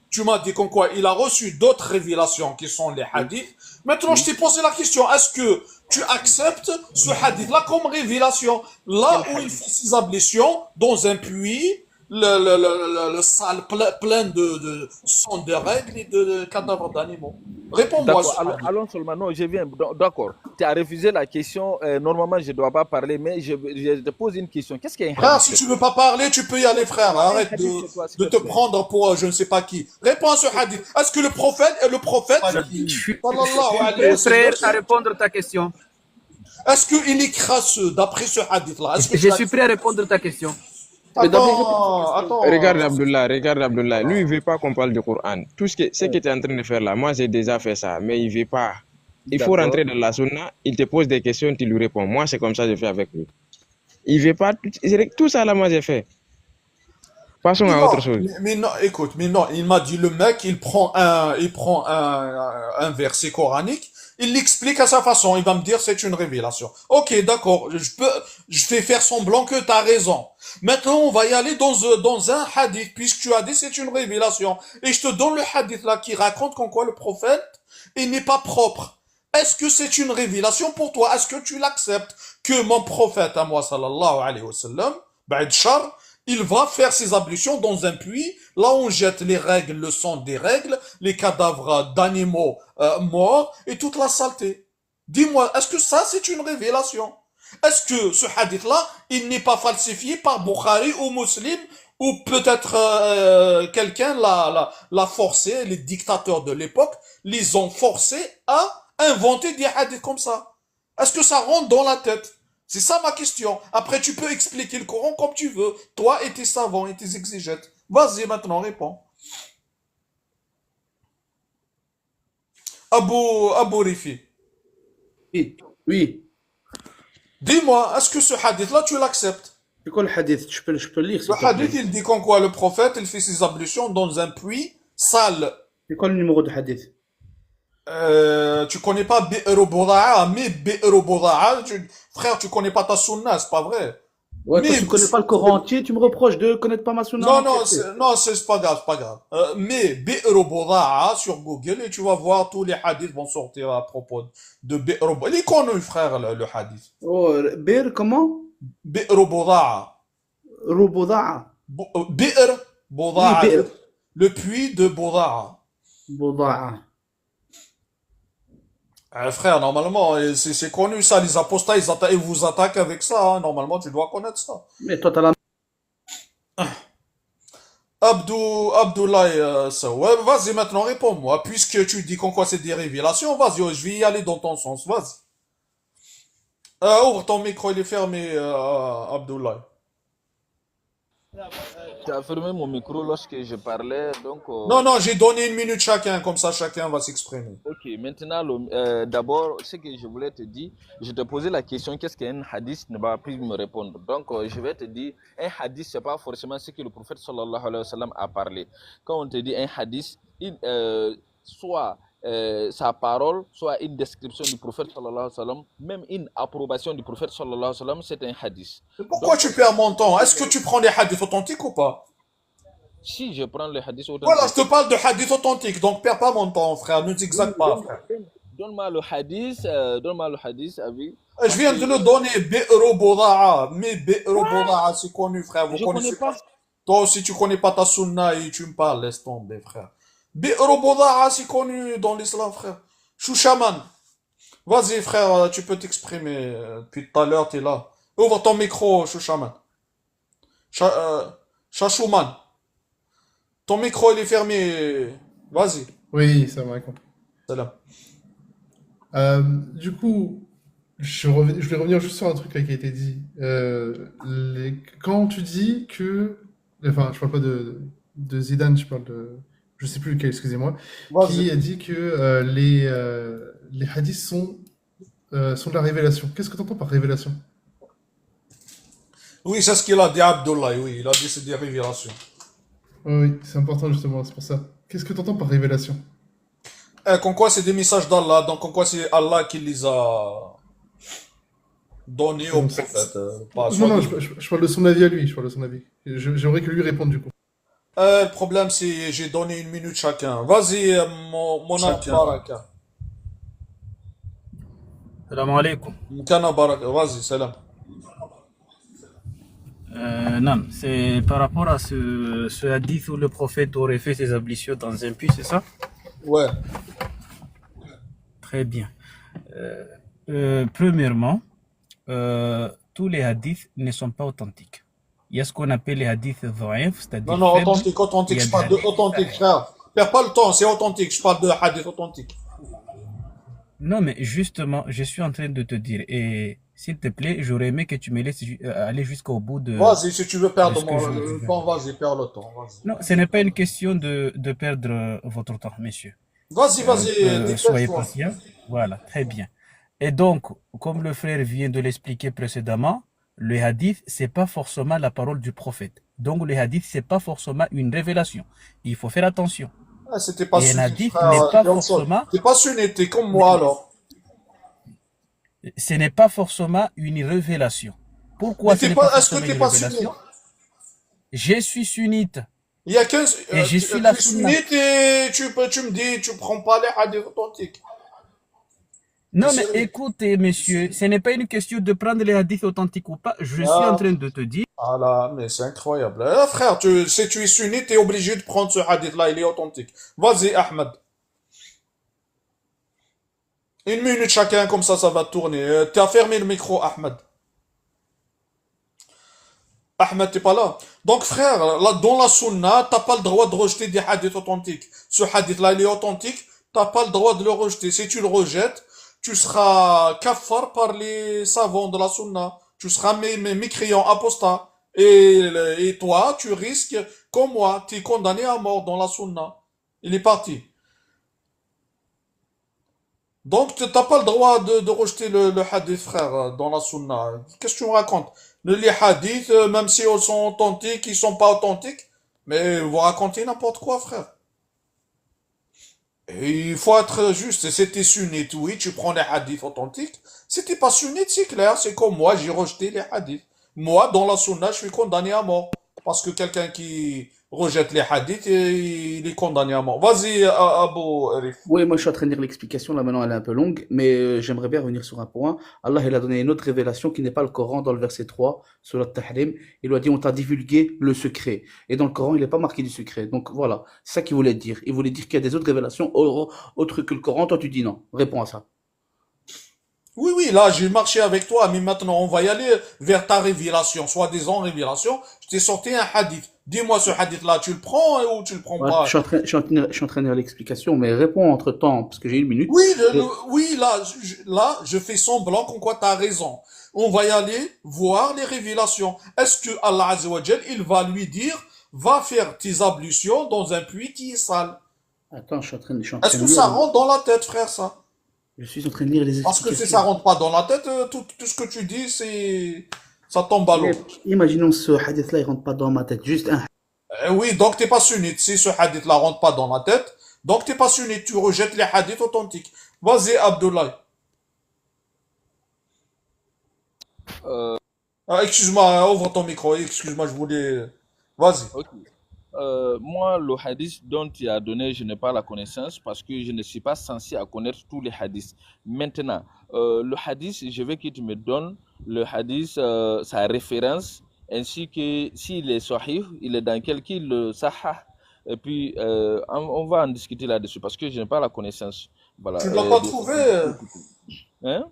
Speaker 1: tu m'as dit comme quoi il a reçu d'autres révélations qui sont les
Speaker 6: oui,
Speaker 1: hadiths. Maintenant je
Speaker 6: oui.
Speaker 1: t'ai posé la question, est-ce que tu acceptes ce hadith là comme révélation? Là
Speaker 6: Quel
Speaker 1: où il
Speaker 6: hadith?
Speaker 1: fait ses ablutions dans un puits, le sale plein de sang de règles et de cadavres d'animaux. Réponds-moi
Speaker 6: D'accord,
Speaker 1: ce hadith.
Speaker 6: allons seulement. Non, je viens. D'accord. Tu as refusé la question. Normalement, je ne dois pas parler, mais je te pose une question. Qu'est-ce qu'un
Speaker 1: Frère,
Speaker 6: hadith?
Speaker 1: si
Speaker 6: C'est
Speaker 1: tu
Speaker 6: quoi?
Speaker 1: veux pas parler, tu peux y aller, frère.
Speaker 6: Non, un
Speaker 1: Arrête
Speaker 6: hadith, c'est quoi, s'il
Speaker 1: de
Speaker 6: te
Speaker 1: te
Speaker 6: plaît?
Speaker 1: prendre pour je ne sais pas qui. Réponds à ce hadith. Est-ce que le prophète est le prophète?
Speaker 7: Je
Speaker 1: Sallallahu
Speaker 7: suis
Speaker 1: alayhi wa sallam.
Speaker 7: prêt à répondre à ta question.
Speaker 1: Est-ce qu'il est crasseux d'après ce hadith-là? Est-ce que tu
Speaker 7: Je suis
Speaker 1: l'acceptes?
Speaker 7: prêt à répondre à ta question.
Speaker 3: Mais dans les
Speaker 2: Regarde Abdullah. Lui, il veut pas qu'on parle du Coran. Tout ce que tu es en train de faire là, moi j'ai déjà fait ça, mais il veut pas. Il faut rentrer dans la sunna, il te pose des questions, tu lui réponds. Moi, c'est comme ça que je fais avec lui. Il veut pas. Tout ça là, moi j'ai fait. Passons à autre chose.
Speaker 1: Mais non, écoute, mais non, il m'a dit le mec, il prend un verset coranique, il l'explique à sa façon, il va me dire c'est une révélation. Ok, d'accord, je vais faire semblant que tu as raison. Maintenant, on va y aller dans un hadith, puisque tu as dit c'est une révélation. Et je te donne le hadith là qui raconte qu'en quoi le prophète, il n'est pas propre. Est-ce que c'est une révélation pour toi? Est-ce que tu l'acceptes que mon prophète à moi, sallallahu alayhi wa sallam, ba'd shar, il va faire ses ablutions dans un puits, là on jette les règles, le sang des règles, les cadavres d'animaux morts et toute la saleté. Dis-moi, est-ce que ça c'est une révélation? Est-ce que ce hadith-là, il n'est pas falsifié par Bukhari ou Muslim ou peut-être quelqu'un l'a forcé, les dictateurs de l'époque les ont forcés à inventer des hadiths comme ça? Est-ce que ça rentre dans la tête? C'est ça ma question. Après, tu peux expliquer le Coran comme tu veux. Toi et tes savants et tes exégètes. Vas-y, maintenant, réponds. Abou Rifi.
Speaker 3: Oui.
Speaker 1: Dis-moi, est-ce que ce hadith-là, tu l'acceptes?
Speaker 3: C'est quoi le hadith? Je peux le lire, s'il te
Speaker 1: Le hadith,
Speaker 3: plaît.
Speaker 1: il dit qu'en quoi le prophète, il fait ses ablutions dans un puits sale.
Speaker 3: C'est quoi le numéro de hadith?
Speaker 1: Tu connais pas Bi'r Boda'a, mais Bi'r Boda'a, frère, tu connais pas ta sunna, c'est pas vrai.
Speaker 3: Ouais, toi,
Speaker 1: Mais,
Speaker 3: tu connais pas le Coran entier, tu me reproches de connaître pas ma sunna
Speaker 1: non,
Speaker 3: entière.
Speaker 1: c'est pas grave, pas grave. Mais Bi'r Boda'a sur Google et tu vas voir tous les hadiths vont sortir à propos de Bi'r Boda'a. Il est connu, frère, le hadith.
Speaker 3: Oh, Bir, comment?
Speaker 1: Bi'r Boda'a.
Speaker 3: Ruboda'a.
Speaker 1: Bi'r Boda'a.
Speaker 3: Oui, Bi'r.
Speaker 1: Le puits de Boda'a.
Speaker 3: Boda'a.
Speaker 1: Frère, normalement, c'est connu ça, les apostats, ils vous attaquent avec ça, hein. Normalement, tu dois connaître ça.
Speaker 3: Mais toi, t'as la...
Speaker 1: Abdoulaye, ça, ouais, vas-y, maintenant, réponds-moi. Puisque tu dis qu'en quoi c'est des révélations, vas-y, je vais y aller dans ton sens, vas-y. Ouvre ton micro, il est fermé, Abdoulaye.
Speaker 6: Tu as fermé mon micro lorsque je parlais, donc...
Speaker 1: Non, j'ai donné 1 minute chacun, comme ça, chacun va s'exprimer.
Speaker 6: Ok, maintenant, d'abord, ce que je voulais te dire, je te posais la question, qu'est-ce qu'un hadith ne va plus me répondre. Donc, je vais te dire, un hadith, c'est pas forcément ce que le prophète sallallahu alayhi wa sallam a parlé. Quand on te dit un hadith, soit sa parole, soit une description du prophète sallallahu alayhi wa sallam, même une approbation du prophète sallallahu alayhi wa sallam, c'est un hadith.
Speaker 1: Pourquoi tu perds mon temps? Est-ce que tu prends des hadiths authentiques ou pas?
Speaker 6: Si je prends le hadith authentique...
Speaker 1: Voilà, je te parle de hadiths authentiques, donc perds pas mon temps, frère, ne t'exagère pas, frère.
Speaker 6: Donne-moi le hadith, avec...
Speaker 1: Je viens de le donner, Bi'r Boda'a. Mais Bi'r Boda'a, c'est connu, frère. Vous
Speaker 6: Je
Speaker 1: connaissez
Speaker 6: connais pas.
Speaker 1: Toi aussi, tu connais pas ta sunna et tu me parles, laisse tomber, frère. Bi'r Boda'a, c'est connu dans l'islam, frère. Shushaman. Vas-y, frère, tu peux t'exprimer. Depuis tout à l'heure, t'es là. Ouvre ton micro, Shushaman. Shashouman. Ton micro, il est fermé. Vas-y.
Speaker 5: Oui, ça m'a compris.
Speaker 1: Salam.
Speaker 5: Du coup, je vais revenir juste sur un truc là qui a été dit. Quand tu dis que... Enfin, je parle pas de Zidane, je parle de... Je sais plus lequel, excusez-moi. Qui a dit que les hadiths sont de la révélation. Qu'est-ce que tu entends par révélation?
Speaker 1: Oui, c'est ce qu'il a dit, Abdoulaye. Oui, il a dit c'est des révélations.
Speaker 5: Oui, c'est important justement, c'est pour ça. Qu'est-ce que tu entends par révélation?
Speaker 1: Comme quoi c'est des messages d'Allah, donc comme quoi c'est Allah qui les a donnés au prophète.
Speaker 5: Non, je parle de son avis à lui, je parle de son avis. J'aimerais que lui réponde du coup.
Speaker 1: Le problème c'est j'ai donné 1 minute chacun. Vas-y, mon ami Baraka.
Speaker 7: Salam alaikum.
Speaker 1: Mkana Baraka, vas-y, salam.
Speaker 7: Non, c'est par rapport à ce hadith où le prophète aurait fait ses ablutions dans un puits, c'est ça?
Speaker 1: Ouais.
Speaker 7: Très bien. Premièrement, tous les hadiths ne sont pas authentiques. Il y a ce qu'on appelle les hadiths dhaif, c'est-à-dire
Speaker 1: Non,
Speaker 7: faibles.
Speaker 1: authentique, je parle de authentique, frère. Perds pas le temps, c'est authentique, je parle de hadith authentique.
Speaker 7: Non, mais justement, je suis en train de te dire, et S'il te plaît, j'aurais aimé que tu me laisses aller jusqu'au bout
Speaker 1: Vas-y, si tu veux
Speaker 7: de
Speaker 1: perdre
Speaker 7: ce que je
Speaker 1: le
Speaker 7: vais
Speaker 1: temps,
Speaker 7: dire.
Speaker 1: vas-y, perds le temps, vas-y.
Speaker 7: Non, ce n'est pas une question de perdre votre temps, messieurs.
Speaker 1: Vas-y, vas-y,
Speaker 7: Soyez
Speaker 1: dépêche-toi.
Speaker 7: patients. Voilà, très bien. Et donc, comme le frère vient de l'expliquer précédemment, le hadith, c'est pas forcément la parole du prophète. Donc, le hadith, c'est pas forcément une révélation. Il faut faire attention.
Speaker 1: Ah, c'était pas
Speaker 7: Et un
Speaker 1: sunnite,
Speaker 7: hadith
Speaker 1: frère,
Speaker 7: n'est pas
Speaker 1: Johnson.
Speaker 7: forcément,
Speaker 1: T'es pas sunnite, t'es comme moi alors.
Speaker 7: ce n'est pas forcément une révélation. Pourquoi
Speaker 1: Mais
Speaker 7: ce
Speaker 1: t'es
Speaker 7: n'est pas
Speaker 1: pas, est-ce que
Speaker 7: forcément
Speaker 1: t'es
Speaker 7: une
Speaker 1: pas sunnite?
Speaker 7: révélation? Je suis sunnite
Speaker 1: Il y a 15,
Speaker 7: et je suis
Speaker 1: tu
Speaker 7: la
Speaker 1: es
Speaker 7: sunna.
Speaker 1: sunnite et tu me dis, tu prends pas les hadiths authentiques. T'es
Speaker 7: Non, mais
Speaker 1: sérieux?
Speaker 7: écoutez, monsieur, ce n'est pas une question de prendre les hadiths authentiques ou pas. Je suis en
Speaker 1: Ah,
Speaker 7: train de te dire,
Speaker 1: ah là, mais c'est incroyable. Ah, frère, si tu es sunnite, t'es obligé de prendre ce hadith-là, il est authentique. Vas-y, Ahmed. Une minute chacun, comme ça va tourner. T'as fermé le micro, Ahmed. Ahmed, t'es pas là. Donc, frère, là, dans la sunna, t'as pas le droit de rejeter des hadiths authentiques. Ce hadith-là, il est authentique, t'as pas le droit de le rejeter. Si tu le rejettes, tu seras kafar par les savants de la sunna. Tu seras mécréant, apostat. Et toi, tu risques, comme moi, t'es condamné à mort dans la sunna. Il est parti. Donc, t'as pas le droit de rejeter le hadith, frère, dans la sunna. Qu'est-ce que tu me racontes? Les hadiths, même si ils sont authentiques, ils sont pas authentiques, mais vous racontez n'importe quoi, frère. Et il faut être juste. Si t'es sunnite, oui, tu prends les hadiths authentiques. Si t'es pas sunnite, c'est clair, c'est comme moi, j'ai rejeté les hadiths. Moi, dans la sunna, je suis condamné à mort. Parce que quelqu'un qui rejette les hadiths, il est condamné à mort. Vas-y, Abu Arif.
Speaker 3: Oui, moi je suis en train de lire l'explication, là maintenant elle est un peu longue, mais j'aimerais bien revenir sur un point. Allah il a donné une autre révélation qui n'est pas le Coran dans le verset 3, sur le Tahrim. Il lui a dit on t'a divulgué le secret. Et dans le Coran il n'est pas marqué du secret. Donc voilà, c'est ça qu'il voulait dire. Il voulait dire qu'il y a des autres révélations autres que le Coran. Toi tu dis non. Réponds à ça.
Speaker 1: Oui, oui, là, j'ai marché avec toi, mais maintenant, on va y aller vers ta révélation, soi-disant révélation. Je t'ai sorti un hadith. Dis-moi ce hadith-là, tu le prends ou tu le prends
Speaker 3: Ouais,
Speaker 1: pas?
Speaker 3: je suis en train de lire l'explication, mais réponds entre temps, parce que j'ai une minute.
Speaker 1: Oui,
Speaker 3: Et-
Speaker 1: oui, là, je fais semblant qu'on quoi t'as raison. On va y aller voir les révélations. Est-ce que Allah Azza wa Jal, il va lui dire, va faire tes ablutions dans un puits qui est sale?
Speaker 3: Attends, je suis en
Speaker 1: Est-ce
Speaker 3: train de
Speaker 1: que
Speaker 3: lire.
Speaker 1: ça rentre dans la tête, frère, ça?
Speaker 3: Je suis en train de lire les
Speaker 1: Parce que si ça
Speaker 3: explications.
Speaker 1: rentre pas dans la tête, tout ce que tu dis, ça tombe à l'eau.
Speaker 3: Mais imaginons ce hadith-là, il rentre pas dans ma tête. Juste un.
Speaker 1: Oui, donc t'es pas sunnite. Si ce hadith-là rentre pas dans la tête, donc t'es pas sunnite. Tu rejettes les hadiths authentiques. Vas-y, Abdoulaye.
Speaker 6: Euh,
Speaker 1: Excuse-moi, ouvre ton micro. Excuse-moi, je voulais. Vas-y.
Speaker 6: ok. Moi, le hadith dont tu as donné, je n'ai pas la connaissance parce que je ne suis pas censé à connaître tous les hadiths. Maintenant, le hadith, je veux que tu me donnes le hadith, sa référence, ainsi que s'il est sahih, il est dans quel qui le sahah. Et puis, on va en discuter là-dessus parce que je n'ai pas la connaissance. Voilà.
Speaker 1: Tu ne l'as pas trouvé.
Speaker 6: Hein?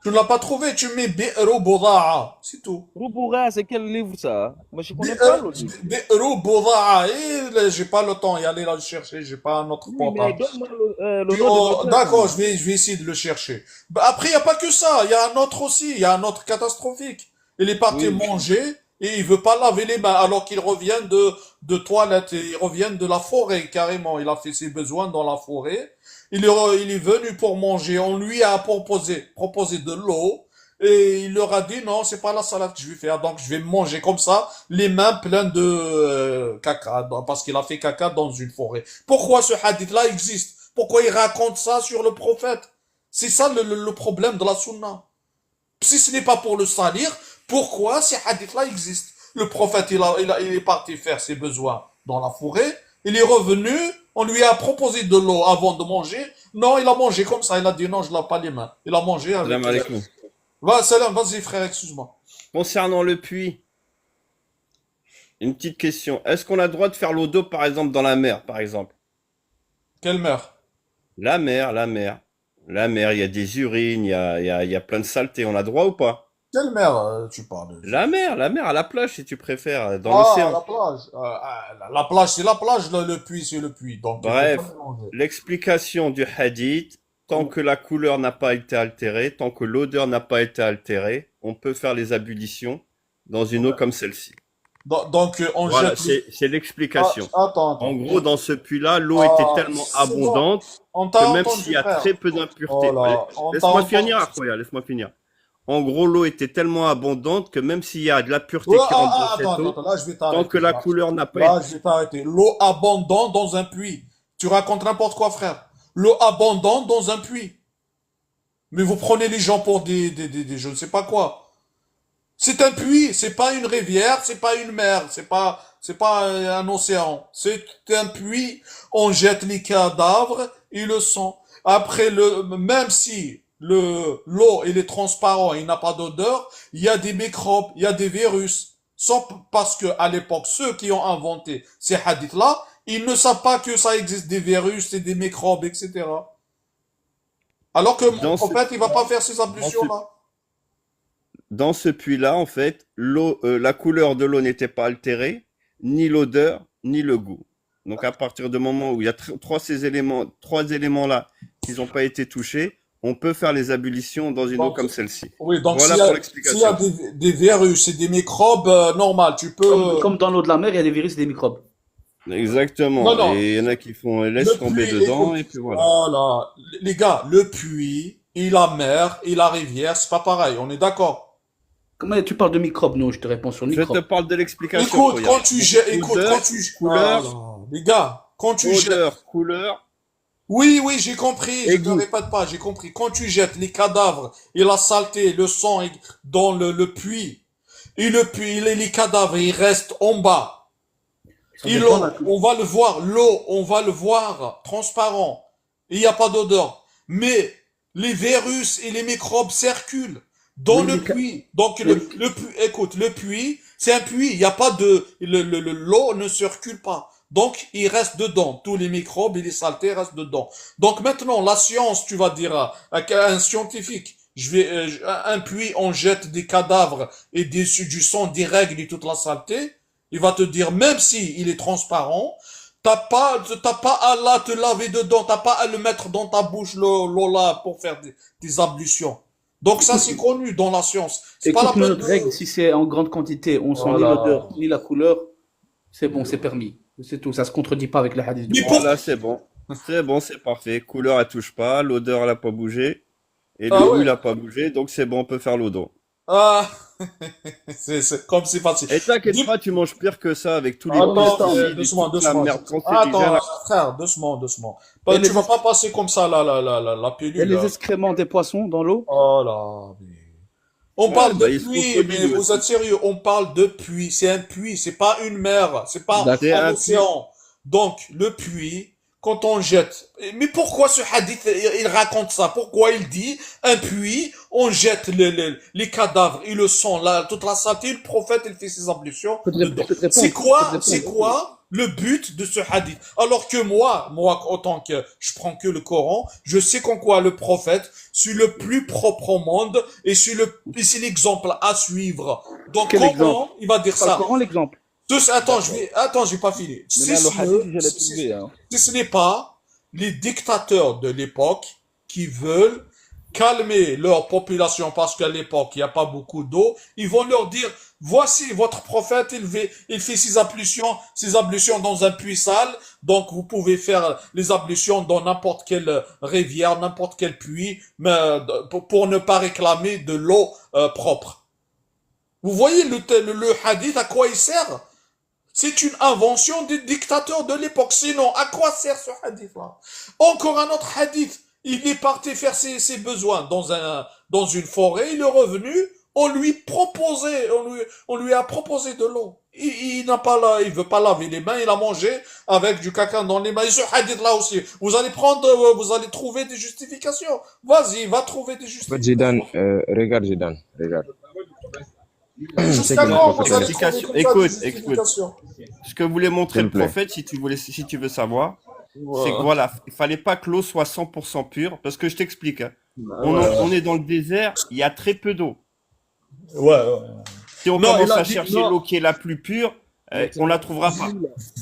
Speaker 1: Tu ne l'as pas trouvé. Tu mets Bi'ru Boda'a. C'est tout.
Speaker 6: Rouboura, c'est quel livre ça? Moi, je ne connais pas le livre.
Speaker 1: Bi'ru Boda'a. Et j'ai pas le temps. Y aller là le chercher. J'ai pas un autre
Speaker 6: Oui, mais
Speaker 1: portable.
Speaker 6: donne-moi le nom de l'auteur.
Speaker 1: D'accord, je vais essayer de le chercher. Bah, après, il n'y a pas que ça. Il y a un autre aussi. Il y a un autre catastrophique. Il est parti
Speaker 6: Oui.
Speaker 1: manger et il veut pas laver les mains alors qu'il revient de toilette. Et il revient de la forêt, carrément. Il a fait ses besoins dans la forêt. Il est venu pour manger. On lui a proposé de l'eau. Et il leur a dit non, c'est pas la salade que je vais faire. Donc, je vais manger comme ça, les mains pleines de caca. Parce qu'il a fait caca dans une forêt. Pourquoi ce hadith-là existe? Pourquoi il raconte ça sur le prophète? C'est ça le problème de la sunna. Si ce n'est pas pour le salir, pourquoi ces hadiths-là existent? Le prophète, il est parti faire ses besoins dans la forêt. Il est revenu, on lui a proposé de l'eau avant de manger. Non, il a mangé comme ça. Il a dit non, je lave pas les mains. Il a mangé avec...
Speaker 8: Salam alaikum.
Speaker 1: Salam, vas-y frère, excuse-moi.
Speaker 8: Concernant le puits, une petite question. Est-ce qu'on a le droit de faire l'eau d'eau, par exemple, dans la mer, par exemple?
Speaker 1: Quelle mer?
Speaker 8: La mer, la mer. La mer, il y a des urines, il y a plein de saletés. On a droit ou pas?
Speaker 1: Quelle mer tu parles?
Speaker 8: La mer, à la plage, si tu préfères, dans
Speaker 1: Ah,
Speaker 8: l'océan.
Speaker 1: la plage. La plage, c'est la plage, le puits, c'est le puits. Donc, il faut
Speaker 8: Bref,
Speaker 1: pas mélanger.
Speaker 8: l'explication du hadith tant que la couleur n'a pas été altérée, tant que l'odeur n'a pas été altérée, on peut faire les ablutions dans une eau comme celle-ci.
Speaker 1: Donc, on
Speaker 8: Voilà,
Speaker 1: jette les...
Speaker 8: c'est l'explication.
Speaker 1: Attends.
Speaker 8: En gros, dans ce puits-là, l'eau était tellement
Speaker 1: C'est bon.
Speaker 8: abondante
Speaker 1: On
Speaker 8: que
Speaker 1: t'a
Speaker 8: même
Speaker 1: entendu,
Speaker 8: s'il y a
Speaker 1: frère.
Speaker 8: très peu d'impuretés.
Speaker 1: Oh là,
Speaker 8: Allez,
Speaker 1: on t'a
Speaker 8: laisse-moi
Speaker 1: entendu.
Speaker 8: finir, Akhoya, laisse-moi finir. En gros, l'eau était tellement abondante que même s'il y a de la pureté
Speaker 1: Ouais,
Speaker 8: qui rentre dans cette
Speaker 1: attends,
Speaker 8: eau,
Speaker 1: là, je vais
Speaker 8: tant
Speaker 1: t'arrêter.
Speaker 8: que la
Speaker 1: Là,
Speaker 8: couleur n'a pas
Speaker 1: Là,
Speaker 8: été...
Speaker 1: je vais t'arrêter. L'eau abondante dans un puits. Tu racontes n'importe quoi, frère. L'eau abondante dans un puits. Mais vous prenez les gens pour des je ne sais pas quoi. C'est un puits, c'est pas une rivière, c'est pas une mer, c'est pas un océan. C'est un puits, on jette les cadavres et le sang. Après même si l'eau il est transparent, il n'a pas d'odeur, il y a des microbes, il y a des virus. Parce que à l'époque, ceux qui ont inventé ces hadiths-là, ils ne savent pas que ça existe des virus et des microbes, etc. Alors que mon prophète, il va pas faire ces ablutions-là.
Speaker 8: Dans ce puits-là, en fait, la couleur de l'eau n'était pas altérée, ni l'odeur, ni le goût. Donc, à partir du moment où il y a trois éléments-là qui n'ont pas été touchés, on peut faire les ablutions dans une eau comme celle-ci.
Speaker 1: Oui, donc
Speaker 8: voilà pour l'explication.
Speaker 1: S'il y a des virus et des microbes, normal, tu peux...
Speaker 3: Comme dans l'eau de la mer, il y a des virus et des microbes.
Speaker 8: Exactement.
Speaker 1: Non.
Speaker 8: Et il y en a qui laissent tomber dedans, et puis voilà.
Speaker 1: Voilà. Les gars, le puits et la mer et la rivière, c'est pas pareil, on est d'accord.
Speaker 3: Comment tu parles de microbes? Non, je te réponds sur le
Speaker 8: Je
Speaker 3: microbe.
Speaker 8: te parle de l'explication.
Speaker 1: Écoute, quand tu jettes,
Speaker 8: couleur,
Speaker 1: les gars, quand tu jettes,
Speaker 8: couleur.
Speaker 1: oui, j'ai compris, je
Speaker 8: Et
Speaker 1: ne
Speaker 8: goût.
Speaker 1: répète pas, j'ai compris. Quand tu jettes les cadavres et la saleté, le sang dans le puits, et le puits, les cadavres, ils restent en bas. Et l'eau, on va le voir, on va le voir transparent. Il n'y a pas d'odeur. Mais les virus et les microbes circulent dans le puits. Donc le puits, écoute, le puits, c'est un puits. Il n'y a pas l'eau ne circule pas. Donc il reste dedans. Tous les microbes et les saletés restent dedans. Donc maintenant, la science, tu vas dire à un scientifique, un puits, on jette des cadavres et du sang direct et toute la saleté. Il va te dire, même si il est transparent, t'as pas à là te laver dedans, t'as pas à le mettre dans ta bouche, l'eau là, pour faire des ablutions. Donc ça, c'est connu dans la science. C'est pas la peine
Speaker 3: notre règle, si c'est en grande quantité, on sent ni l'odeur, ni la couleur, c'est bon, c'est permis. C'est tout, ça se contredit pas avec le hadith.
Speaker 8: Voilà, c'est bon. C'est bon, c'est parfait. Couleur, elle touche pas, l'odeur, elle a pas bougé, et le goût, il a pas bougé, donc c'est bon, on peut faire l'odeur.
Speaker 1: Ah, c'est comme c'est facile.
Speaker 8: Et t'inquiète pas, tu manges pire que ça avec tous les
Speaker 1: doucement.
Speaker 8: merde
Speaker 1: Attends, frère, doucement. Tu vas pas passer comme ça la pilule.
Speaker 3: Il y a les excréments des poissons dans l'eau.
Speaker 1: Oh là. On parle de puits, mais vous êtes sérieux, on parle de puits. C'est un puits, c'est pas une mer, c'est pas un océan. Donc, le puits, quand on jette. Mais pourquoi ce hadith, il raconte ça? Pourquoi il dit, un puits, on jette les cadavres et le sang, toute la saleté, le prophète, il fait ses ablutions. C'est quoi le but de ce hadith? Alors que moi, autant que je prends que le Coran, je sais qu'en quoi le prophète, c'est le plus propre au monde et c'est l'exemple à suivre. Donc, comment il va dire ça?
Speaker 3: Le Coran, l'exemple.
Speaker 1: Attends, j'ai pas fini. Si ce n'est pas les dictateurs de l'époque qui veulent calmer leur population parce qu'à l'époque, il n'y a pas beaucoup d'eau, ils vont leur dire, voici votre prophète, il fait ses ablutions dans un puits sale, donc vous pouvez faire les ablutions dans n'importe quelle rivière, n'importe quel puits, mais pour ne pas réclamer de l'eau propre. Vous voyez le hadith, à quoi il sert? C'est une invention des dictateurs de l'époque. Sinon, à quoi sert ce hadith-là? Encore un autre hadith. Il est parti faire ses besoins dans une forêt. Il est revenu. On lui a proposé de l'eau. Il veut pas laver les mains. Il a mangé avec du caca dans les mains. Et ce hadith-là aussi. Vous allez trouver des justifications. Vas-y, va trouver des justifications.
Speaker 2: Regarde.
Speaker 1: Jusqu'à quand vous allez
Speaker 8: Écoute. Ce que voulait montrer le prophète, si tu veux savoir, c'est que voilà, il fallait pas que l'eau soit 100% pure, parce que je t'explique. Hein. On est dans le désert, il y a très peu d'eau.
Speaker 1: Ouais.
Speaker 8: Si on commence à chercher l'eau qui est la plus pure, On la trouvera pas.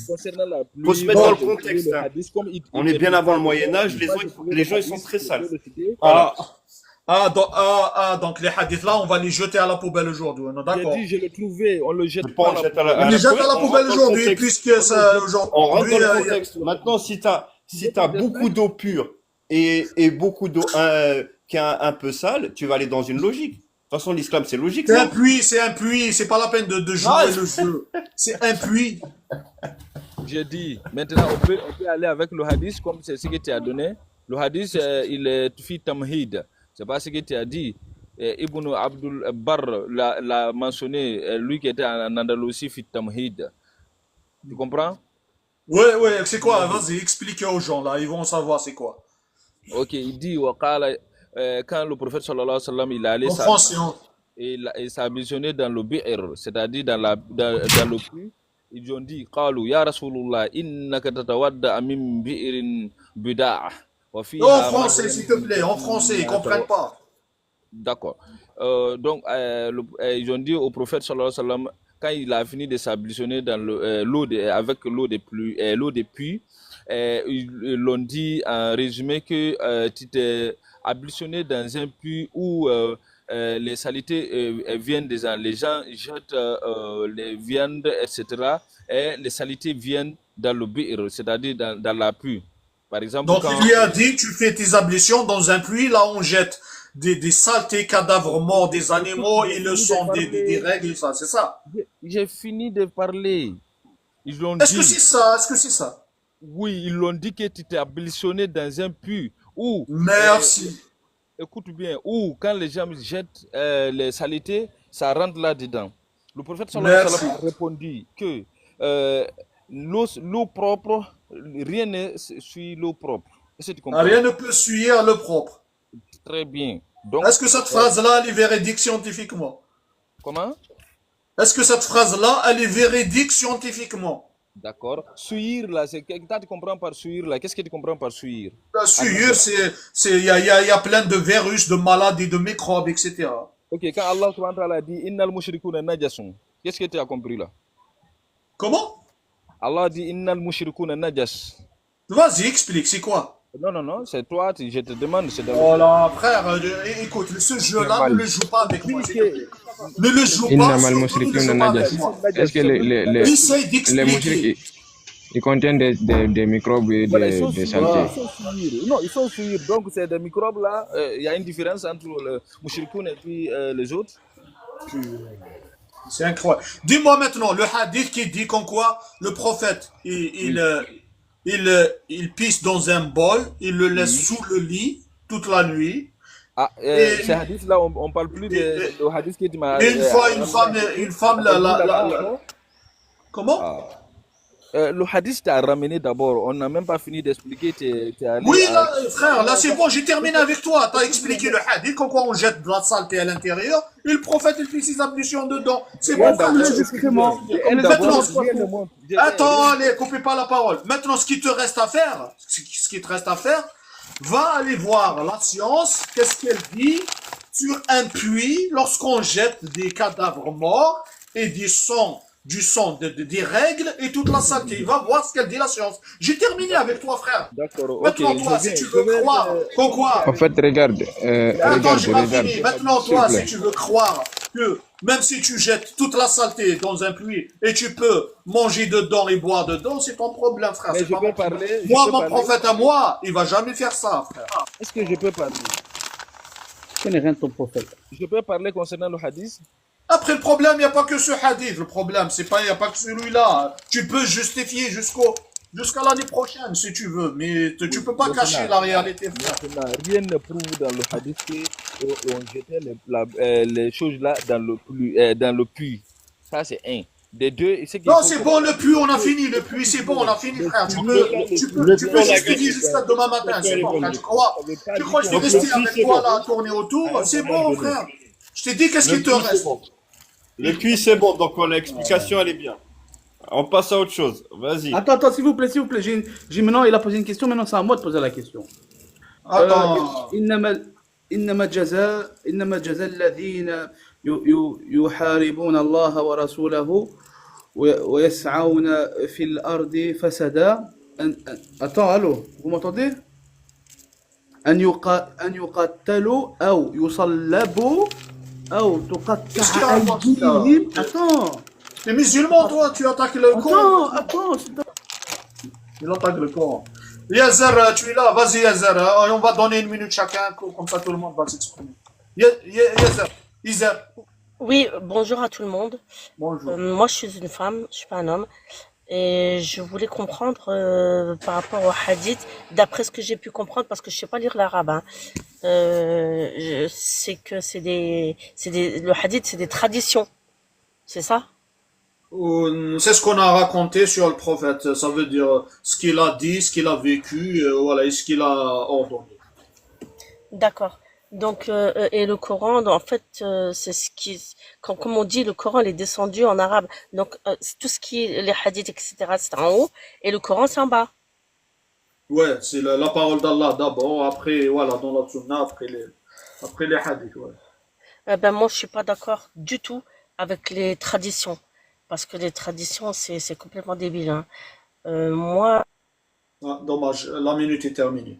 Speaker 6: Concernant la pluie,
Speaker 8: Faut se mettre dans le
Speaker 6: j'ai trouvé
Speaker 8: contexte.
Speaker 6: le
Speaker 8: Hein.
Speaker 6: hadith comme
Speaker 8: On est bien avant le Moyen-Âge, les gens ils sont très sales. Voilà.
Speaker 1: Donc les hadiths là, on va les jeter à la poubelle aujourd'hui, on est
Speaker 6: J'ai
Speaker 1: d'accord?
Speaker 6: dit, je l'ai trouvé, on le jette
Speaker 8: Je
Speaker 6: pas
Speaker 8: pense
Speaker 6: à la
Speaker 8: jette à la-
Speaker 6: poubelle.
Speaker 1: On les jette à la
Speaker 8: on
Speaker 1: poubelle
Speaker 8: rentre dans le
Speaker 1: aujourd'hui,
Speaker 8: contexte.
Speaker 1: puisque ça,
Speaker 8: On rentre
Speaker 1: aujourd'hui,
Speaker 8: dans le contexte. Maintenant, si t'as beaucoup d'eau pure et beaucoup d'eau qui est un peu sale, tu vas aller dans une logique. De toute façon, l'islam, c'est logique.
Speaker 1: c'est
Speaker 8: ça.
Speaker 1: un puits, c'est pas la peine de jouer
Speaker 8: Ah,
Speaker 1: le jeu. C'est un puits.
Speaker 6: J'ai dit, maintenant on peut aller avec le hadith comme c'est ce que tu as donné. Le hadith, il est fi tamhid. C'est pas ce que tu as dit. Ibn Abdul Barr l'a mentionné, lui qui était en Andalousie, fi tamhid. Tu comprends?
Speaker 1: Ouais, c'est quoi? Vas-y, explique aux gens là, ils vont savoir c'est quoi.
Speaker 6: Ok, il dit, quand le prophète sallallahu alayhi wa sallam, il est allé
Speaker 1: En français, hein.
Speaker 6: et il s'est ambitionné dans le bi'r, c'est-à-dire dans le puits. Ils ont dit, Qalu, Ya Rasulullah, innaka tatawadda min bi'rin bida'a. Wa
Speaker 1: En
Speaker 6: fiha
Speaker 1: français, s'il te plaît, en français, ils comprennent pas.
Speaker 6: D'accord. Donc, ils ont dit au prophète sallallahu alayhi wa sallam, quand il a fini de s'ablutionner dans avec l'eau des puits, ils l'ont dit en résumé que tu t'es ablutionné dans un puits où les saletés viennent des gens. Les gens jettent les viandes, etc. Et les saletés viennent dans le bi'r, c'est-à-dire dans la pluie. Par exemple,
Speaker 1: Donc
Speaker 6: quand...
Speaker 1: il lui a dit, tu fais tes ablutions dans un puits, là on jette des saletés, cadavres morts des animaux et le sang des règles, ça, c'est ça.
Speaker 6: J'ai fini de parler. Ils l'ont
Speaker 1: Est-ce
Speaker 6: dit.
Speaker 1: que c'est ça? Est-ce que c'est ça?
Speaker 6: Oui, ils l'ont dit que tu t'es ablutionné dans un puits où...
Speaker 1: Merci.
Speaker 6: Écoute bien, où quand les gens jettent les saletés, ça rentre là-dedans. Le prophète sallallahu alayhi wa sallam a répondu que l'eau propre, rien ne suit l'eau propre. Est-ce que tu comprends?
Speaker 1: Rien ne peut suivre le propre.
Speaker 6: Très bien. Donc,
Speaker 1: est-ce que cette phrase-là, elle est véridique scientifiquement?
Speaker 6: Comment?
Speaker 1: Est-ce que cette phrase-là, elle est véridique scientifiquement?
Speaker 6: D'accord. Suivre là, c'est tu comprends par suivre là. Qu'est-ce que tu comprends par suivre?
Speaker 1: Suivre, il y a plein de virus, de maladies, de microbes, etc.
Speaker 6: Ok, quand Allah subhanahu wa ta'ala a dit Innal mushrikuna najasun, qu'est-ce que tu as compris là?
Speaker 1: Comment?
Speaker 6: Allah dit Innal mushrikuna najas.
Speaker 1: Vas-y, explique, c'est quoi?
Speaker 6: Non, c'est toi, je te demande.
Speaker 1: Oh là, frère, écoute, ce jeu-là, ne le joue pas avec moi. Ne le joue pas.
Speaker 2: Est-ce que les mouchriques, ils contiennent des microbes et des saletés?
Speaker 6: Non, ils sont souillés. Donc, c'est des microbes là. Il y a une différence entre le mouchrikoun et puis les autres.
Speaker 1: C'est incroyable. Dis-moi maintenant, le hadith qui dit qu'en quoi le prophète, il pisse dans un bol, il le laisse sous le lit toute la nuit.
Speaker 6: Ah, ces hadiths là, on parle plus de hadith qui dit
Speaker 1: une fois, une femme, comment?
Speaker 6: Le hadith t'a ramené d'abord, on n'a même pas fini d'expliquer.
Speaker 1: Oui, là, frère, là c'est bon, j'ai terminé avec toi. T'as expliqué le hadith, comme quoi on jette de la saleté à l'intérieur, et le prophète il fait ses ablutions dedans. C'est bon, frère,
Speaker 3: justement.
Speaker 1: Attends, allez, coupez pas la parole. Maintenant, ce qui te reste à faire, va aller voir la science, qu'est-ce qu'elle dit sur un puits lorsqu'on jette des cadavres morts et du sang, des règles et toute la saleté. Va voir ce qu'elle dit la science. J'ai terminé avec toi, frère.
Speaker 6: D'accord.
Speaker 1: Maintenant, toi, si tu veux croire, quoi?
Speaker 2: En fait, regarde.
Speaker 1: Attends, j'ai pas fini. Maintenant, toi, si tu veux croire que même si tu jettes toute la saleté dans un puits et tu peux manger dedans et boire dedans, c'est ton problème, frère.
Speaker 6: Mais je peux parler.
Speaker 1: Moi, mon prophète à moi, il va jamais faire ça, frère.
Speaker 6: Est-ce que je peux parler?
Speaker 3: Je connais rien de ton prophète.
Speaker 6: Je peux parler concernant le hadith?
Speaker 1: Après, le problème, il n'y a pas que ce hadith. Le problème, il n'y a pas que celui-là. Tu peux justifier jusqu'à l'année prochaine, si tu veux. Mais tu ne peux pas cacher la réalité, frère.
Speaker 6: Rien ne prouve dans le hadith qu'on jetait les choses là dans le puits. Ça, c'est un. Des deux,
Speaker 1: non, c'est bon, le puits, on a fini. Le puits, c'est bon, on a fini, frère. Tu peux justifier jusqu'à demain matin. C'est bon, frère. Tu crois que je vais rester avec toi là, à tourner autour? C'est bon, frère. Je t'ai dit, qu'est-ce qui te reste?
Speaker 8: Le puits, c'est bon, donc l'explication, elle est bien. On passe à autre chose. Vas-y.
Speaker 3: Attends, s'il vous plaît. Maintenant, il a posé une question. Maintenant, c'est à moi de poser la question.
Speaker 1: Attends.
Speaker 3: إنما الجزاء الذين يحاربون الله ورسوله ويسعون في الأرض فسادا. Attends, allô, vous m'entendez? أن يقتلوا أو يصلبوا أو
Speaker 1: Qu'est-ce qu'il
Speaker 3: تقطع
Speaker 1: raconte là?
Speaker 3: أيديهم. Attends,
Speaker 1: T'es musulman, toi, tu attaques le Coran.
Speaker 3: attends.
Speaker 1: Il attaque le Coran. Yazer, tu es là, vas-y Yazer, on va donner 1 minute chacun, comme ça tout le monde va s'exprimer. Yazer,
Speaker 9: Oui, bonjour à tout le monde.
Speaker 1: bonjour.
Speaker 9: Moi, je suis une femme, je suis pas un homme. Et je voulais comprendre par rapport au hadith, d'après ce que j'ai pu comprendre, parce que je sais pas lire l'arabe, hein, c'est que le hadith, c'est des traditions. C'est ça?
Speaker 1: C'est ce qu'on a raconté sur le prophète, ça veut dire ce qu'il a dit, ce qu'il a vécu, voilà, et ce qu'il a ordonné.
Speaker 9: D'accord. Donc, et le Coran, en fait, c'est ce qui, comme on dit, le Coran, il est descendu en arabe. Donc, c'est tout ce qui est les hadiths, etc., c'est en haut, et le Coran, c'est en bas.
Speaker 1: Ouais, c'est la parole d'Allah d'abord, après, voilà, dans la sunna, après les hadiths, ouais.
Speaker 9: Ben, moi, je suis pas d'accord du tout avec les traditions. Parce que les traditions, c'est complètement débile, hein. Moi,
Speaker 1: Ah, dommage, la minute est terminée.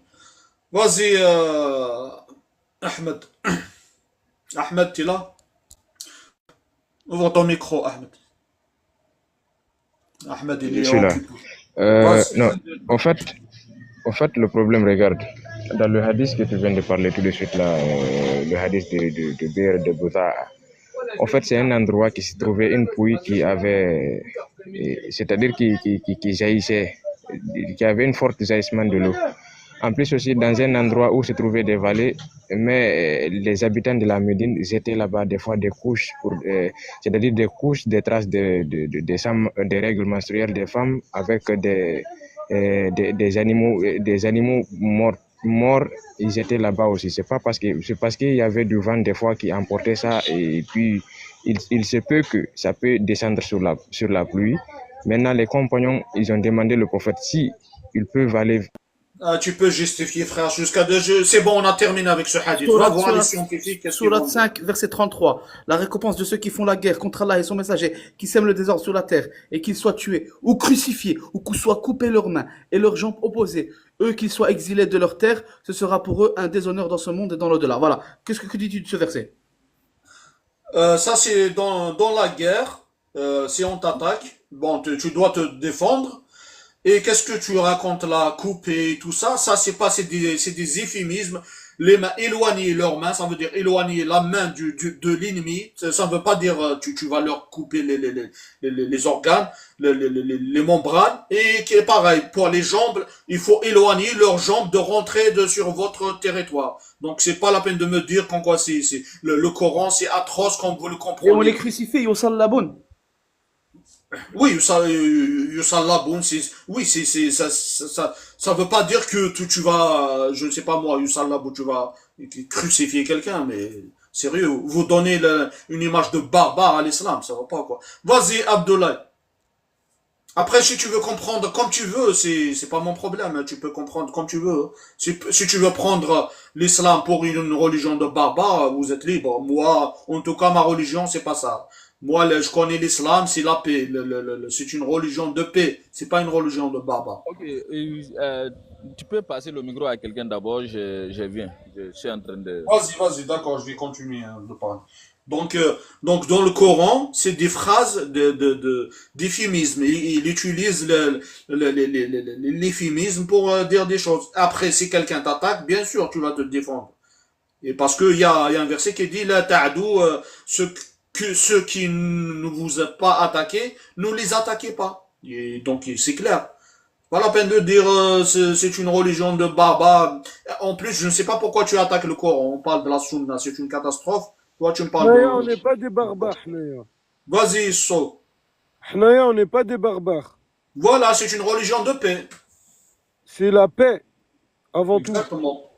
Speaker 1: Vas-y, Ahmed. Ahmed, tu es là? Ouvre ton micro, Ahmed. Ahmed, il
Speaker 2: Je
Speaker 1: est
Speaker 2: suis là.
Speaker 1: occupé. Vas-y.
Speaker 2: Non, en fait, le problème, regarde, dans le hadith que tu viens de parler tout de suite là, le hadith de Bir de Bouza, en fait, c'est un endroit qui se trouvait une puits qui avait, c'est-à-dire qui jaillissait, qui avait une forte jaillissement de l'eau. En plus aussi, dans un endroit où se trouvaient des vallées, mais les habitants de la Médine jetaient là-bas des fois des couches, c'est-à-dire des couches, des traces des règles menstruelles des femmes avec des animaux morts, ils étaient là-bas aussi. C'est parce qu'il y avait du vent des fois qui emportait ça, et puis il se peut que ça peut descendre sur la pluie. Maintenant, les compagnons, ils ont demandé le prophète si ils peuvent aller.
Speaker 1: Ah, tu peux justifier, frère, jusqu'à deux jeux. C'est bon, on a terminé avec ce hadith. Va voir les scientifiques. Qu'est-ce qu'ils
Speaker 3: Surat
Speaker 1: vont dire.
Speaker 3: 5, verset 33. La récompense de ceux qui font la guerre contre Allah et son messager, qui sèment le désordre sur la terre, et qu'ils soient tués, ou crucifiés, ou qu'ils soient coupés leurs mains et leurs jambes opposées, eux qu'ils soient exilés de leur terre, ce sera pour eux un déshonneur dans ce monde et dans l'au-delà. Voilà. Qu'est-ce que dis-tu de ce verset?
Speaker 1: Ça, c'est dans la guerre. Si on t'attaque, bon, tu dois te défendre. Et qu'est-ce que tu racontes là, couper, tout ça? Ça, c'est des euphémismes. Les mains, éloigner leurs mains, ça veut dire éloigner la main de l'ennemi. Ça ne veut pas dire tu vas leur couper les organes, les membranes. Et qui est pareil, pour les jambes, il faut éloigner leurs jambes de rentrer sur votre territoire. Donc c'est pas la peine de me dire qu'en quoi le Coran, c'est atroce comme vous le
Speaker 3: Et on
Speaker 1: comprenez.
Speaker 3: les crucifie, Yossal Laboun.
Speaker 1: Oui, Yusallaboun, oui, ça veut pas dire que tu vas, je ne sais pas moi, Yusallaboun, tu vas crucifier quelqu'un, mais sérieux, vous donnez une image de barbare à l'islam, ça va pas quoi. Vas-y, Abdoulaye. Après, si tu veux comprendre comme tu veux, c'est pas mon problème, hein, tu peux comprendre comme tu veux. Si tu veux prendre l'islam pour une religion de barbares, vous êtes libre. Moi, en tout cas, ma religion, c'est pas ça. Moi, je connais l'islam, c'est la paix. C'est une religion de paix. C'est pas une religion de barbares.
Speaker 6: Ok, tu peux passer le micro à quelqu'un d'abord, je viens. Je suis en train de...
Speaker 1: Vas-y, d'accord, je vais continuer de parler. Donc, dans le Coran, c'est des phrases d'euphémisme. Il utilise l'euphémisme pour dire des choses. Après, si quelqu'un t'attaque, bien sûr, tu vas te défendre. Et parce qu'il y a un verset qui dit, la ta'adou, ceux qui ne vous ont pas attaqué, ne les attaquez pas. Et donc, c'est clair. Pas la peine de dire c'est une religion de barbares. En plus, je ne sais pas pourquoi tu attaques le Coran. On parle de la sunna, c'est une catastrophe. Toi, tu me parles
Speaker 10: حنايا on
Speaker 1: de...
Speaker 10: n'est pas des barbares حنايا.
Speaker 1: Vas-y, So.
Speaker 10: حنايا on n'est pas des barbares.
Speaker 1: Voilà, c'est une religion de paix.
Speaker 10: C'est la paix avant tout.
Speaker 1: Exactement.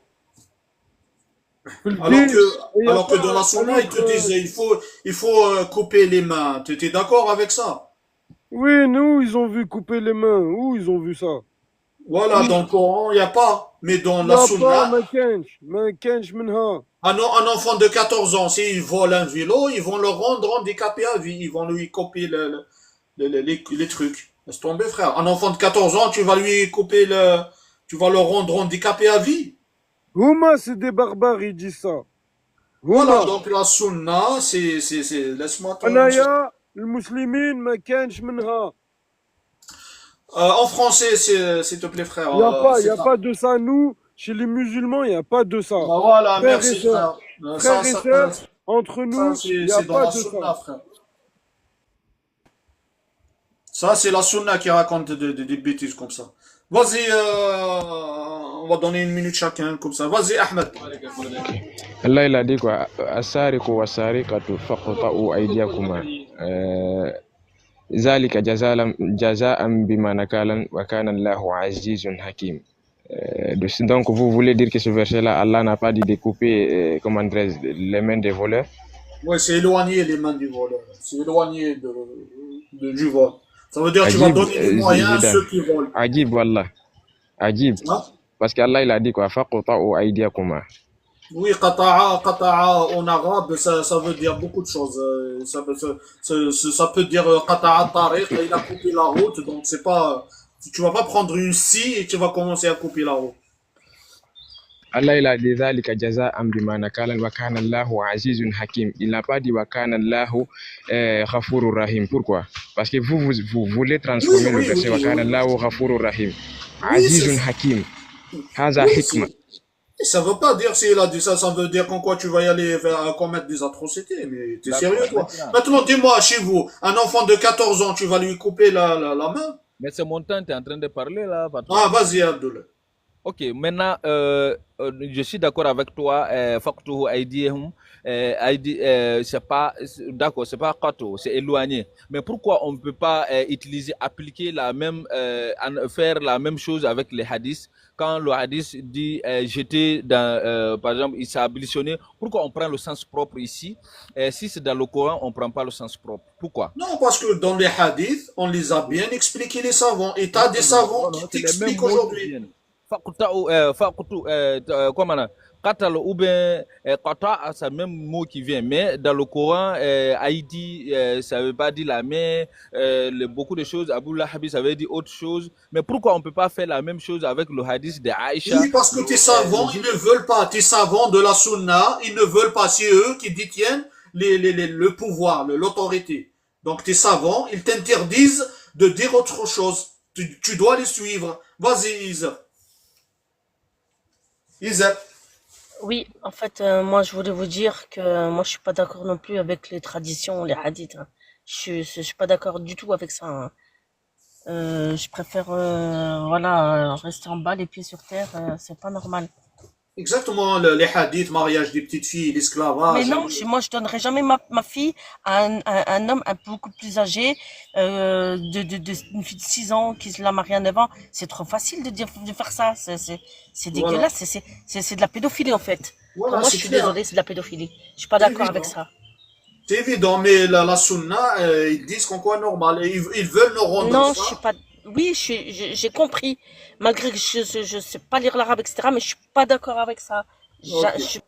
Speaker 10: Faut le
Speaker 1: Alors
Speaker 10: dire, et
Speaker 1: que,
Speaker 10: y a
Speaker 1: alors que
Speaker 10: pas
Speaker 1: dans la
Speaker 10: un
Speaker 1: sunna, ils te
Speaker 10: autre,
Speaker 1: disent il faut couper les mains. Tu es d'accord avec ça?
Speaker 10: Oui, nous, ils ont vu couper les mains. Où ils ont vu ça?
Speaker 1: Voilà, dans le Coran, il n'y a pas. Mais dans
Speaker 10: Il n'y
Speaker 1: la
Speaker 10: a pas,
Speaker 1: sunna,
Speaker 10: ما كانش منها.
Speaker 1: un enfant de 14 ans, s'il vole un vélo, ils vont le rendre handicapé à vie. Ils vont lui couper les trucs. Laisse tomber, frère. Un enfant de 14 ans, tu vas lui couper tu vas le rendre handicapé à vie.
Speaker 10: Huma, c'est des barbares, ils disent ça.
Speaker 1: Voilà,
Speaker 10: Huma.
Speaker 1: donc la sunna, laisse-moi
Speaker 10: Anaya, le musulman, ma kench minha.
Speaker 1: En français, s'il te plaît, frère.
Speaker 10: Il n'y a pas de ça. Nous, chez les musulmans, il n'y a pas de ça.
Speaker 1: Bah voilà,
Speaker 10: Frères
Speaker 1: merci,
Speaker 10: et sœurs,
Speaker 1: frère.
Speaker 10: frères et sœurs, entre nous, il n'y a
Speaker 1: C'est dans
Speaker 10: pas
Speaker 1: la
Speaker 10: de
Speaker 1: sunna,
Speaker 10: ça.
Speaker 1: frère. Ça, c'est la sunna qui raconte des bêtises comme ça. Vas-y, on va donner 1 minute chacun, comme ça. Vas-y, Ahmed.
Speaker 2: Allah il a dit quoi, asariqu wasariqatu faqta'u aydiyakuma. Zalika jaza'an bima nakalan wa kana Allahu azizun hakim. Donc vous voulez dire que ce verset-là, Allah n'a pas dit de couper les mains des voleurs?
Speaker 1: Ouais, c'est éloigner les mains du voleur. C'est éloigner du vol. Ça veut dire que tu vas donner des moyens à ceux qui volent.
Speaker 2: Ajib, wallah. Ajib.
Speaker 1: Hein?
Speaker 2: Parce qu'Allah il a dit quoi, faqta'u aydiyakuma.
Speaker 1: Oui, qata'a en arabe, ça veut dire beaucoup de choses. Ça peut dire qata'a tariq, il a coupé la route, donc c'est pas, tu vas pas prendre une scie et tu vas commencer à couper la route.
Speaker 2: Allah il a dit zalika jaza'an bima nakalan wa kana Allahu azizun hakim. Il n'a pas dit wa kana Allahu ghafurur rahim. Pourquoi? Parce que vous voulez transformer le verset wa kana Allahu ghafurur rahim. Azizun hakim. Haza hikma.
Speaker 1: Et ça veut pas dire s'il a dit ça, ça veut dire qu'en quoi tu vas y aller commettre des atrocités. Mais t'es sérieux, toi? Maintenant, dis-moi, chez vous, un enfant de 14 ans, tu vas lui couper la main?
Speaker 6: Mais c'est mon temps, tu es en train de parler là, patron.
Speaker 1: Ah, vas-y, Abdoulaye.
Speaker 6: Ok, maintenant, je suis d'accord avec toi. Faktuhu aydihum, c'est pas, d'accord, c'est pas qato, c'est éloigné. Mais pourquoi on ne peut pas appliquer faire la même chose avec les hadiths? Quand le hadith dit jeter dans, par exemple, il s'est abolitionné, pourquoi on prend le sens propre ici? Si c'est dans le Coran, on ne prend pas le sens propre. Pourquoi?
Speaker 1: Non, parce que dans les hadiths, on les a bien expliqués, les savants. Et t'as des savants qui t'expliquent aujourd'hui.
Speaker 6: Comment Qatal ou bien Qata, c'est le même mot qui vient, mais dans le Coran, Haïti, ça veut pas dire la main, beaucoup de choses, Abu Lahabi, ça veut dire autre chose. Mais pourquoi on peut pas faire la même chose avec le hadith de Aïcha?
Speaker 1: Oui, parce que tes savants, ils ne veulent pas. Tes savants de la sunna, ils ne veulent pas. C'est eux qui détiennent le pouvoir, l'autorité. Donc tes savants, ils t'interdisent de dire autre chose. Tu dois les suivre. Vas-y, Isa. Isa.
Speaker 9: Oui, en fait, moi, je voulais vous dire que moi, je suis pas d'accord non plus avec les traditions, les hadiths, hein. Je suis pas d'accord du tout avec ça, hein. Je préfère, voilà, rester en bas, les pieds sur terre. C'est pas normal.
Speaker 1: Exactement, les hadiths, mariage des petites filles,
Speaker 9: Mais
Speaker 1: l'esclavage.
Speaker 9: non, moi, je donnerai jamais ma fille à un homme beaucoup plus âgé, une fille de 6 ans qui se l'a mariée à 9 ans. C'est trop facile de faire ça. C'est
Speaker 1: Voilà.
Speaker 9: dégueulasse. C'est de la pédophilie, en fait.
Speaker 1: Voilà,
Speaker 9: Moi, je
Speaker 1: c'est
Speaker 9: suis
Speaker 1: clair.
Speaker 9: désolée, c'est de la pédophilie. Je suis pas
Speaker 1: C'est
Speaker 9: d'accord avec
Speaker 1: évident.
Speaker 9: ça.
Speaker 1: C'est évident, mais la sunna, ils disent qu'on quoi normal. Et ils veulent nous rendre
Speaker 9: Non, je
Speaker 1: ça.
Speaker 9: suis pas. Oui, j'ai compris. Malgré que je sais pas lire l'arabe, etc., mais je suis pas d'accord avec ça.
Speaker 1: Ok.
Speaker 9: Je suis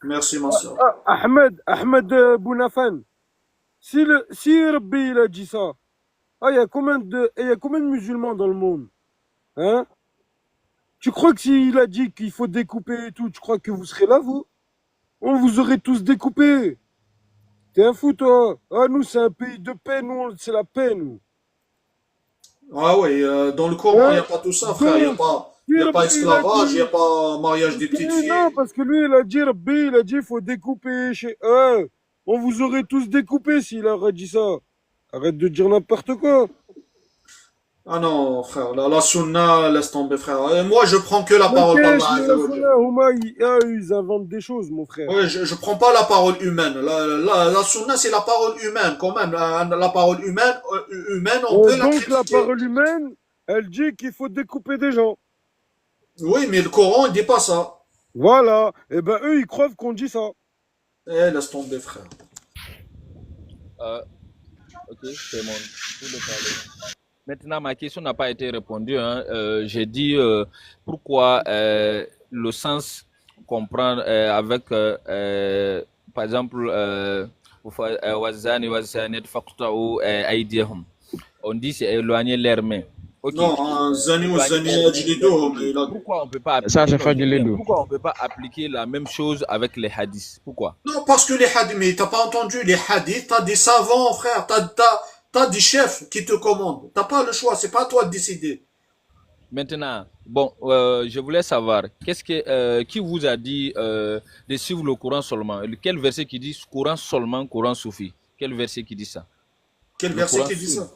Speaker 1: Merci, ma soeur.
Speaker 10: Ahmed Bounafan, si Rabbi il a dit ça, il y a combien de musulmans dans le monde? Hein? Tu crois que s'il a dit qu'il faut découper et tout, tu crois que vous serez là, vous? On vous aurait tous découpés. T'es un fou, toi. Ah, nous, c'est un pays de paix, nous, c'est la paix, nous.
Speaker 1: Ah oui, dans le Coran, il n'y a
Speaker 10: Hein?
Speaker 1: pas tout ça, frère. Il n'y a
Speaker 10: Donc,
Speaker 1: pas,
Speaker 10: si
Speaker 1: il y a pas
Speaker 10: Rabbi il a
Speaker 1: esclavage, il n'y a
Speaker 10: dit,
Speaker 1: pas mariage des petites filles.
Speaker 10: non, parce que lui, il a dit, Rabbi, il a dit, il faut découper chez eux. On vous aurait tous découpés s'il aurait dit ça. Arrête de dire n'importe quoi.
Speaker 1: Ah non, frère, la sunna, laisse tomber, frère. Et moi, je prends que la parole
Speaker 10: N'empêche,
Speaker 1: d'Allah
Speaker 10: mais
Speaker 1: Azza
Speaker 10: la
Speaker 1: wa Jal.
Speaker 10: sunna, Houma, ils inventent des choses, mon frère.
Speaker 1: Ouais, je prends pas la parole humaine. La sunna, c'est la parole humaine, quand même. La parole humaine, on peut la
Speaker 10: Donc, la
Speaker 1: critiquer.
Speaker 10: parole humaine, elle dit qu'il faut découper des gens.
Speaker 1: Oui, mais le Coran, il dit pas ça.
Speaker 10: Voilà. Et ben, eux, ils croient qu'on dit ça.
Speaker 1: Eh, laisse tomber, frère.
Speaker 6: Ok, c'est mon tour de parler. Maintenant, ma question n'a pas été répondue, hein. J'ai dit pourquoi le sens qu'on prend avec, par exemple, wazani wazanat faqta'u aydiyahum. on dit c'est éloigner leurs mains. Ok.
Speaker 1: Non, Zani ou Zani
Speaker 6: Pourquoi on peut pas
Speaker 2: Ça, c'est fadilé d'eau.
Speaker 6: pourquoi on peut pas appliquer la même chose avec les hadiths? Pourquoi?
Speaker 1: Non, parce que les hadiths, mais t'as pas entendu, les hadiths, t'as des savants, frère, t'as des chefs qui te commandent. T'as pas le choix, c'est pas à toi de décider.
Speaker 6: Maintenant, bon, je voulais savoir, qui vous a dit de suivre le Coran seulement? Quel verset qui dit Coran seulement, Coran soufi? Quel verset qui dit ça?
Speaker 1: Quel
Speaker 6: Le
Speaker 1: verset
Speaker 6: Coran
Speaker 1: qui dit ça?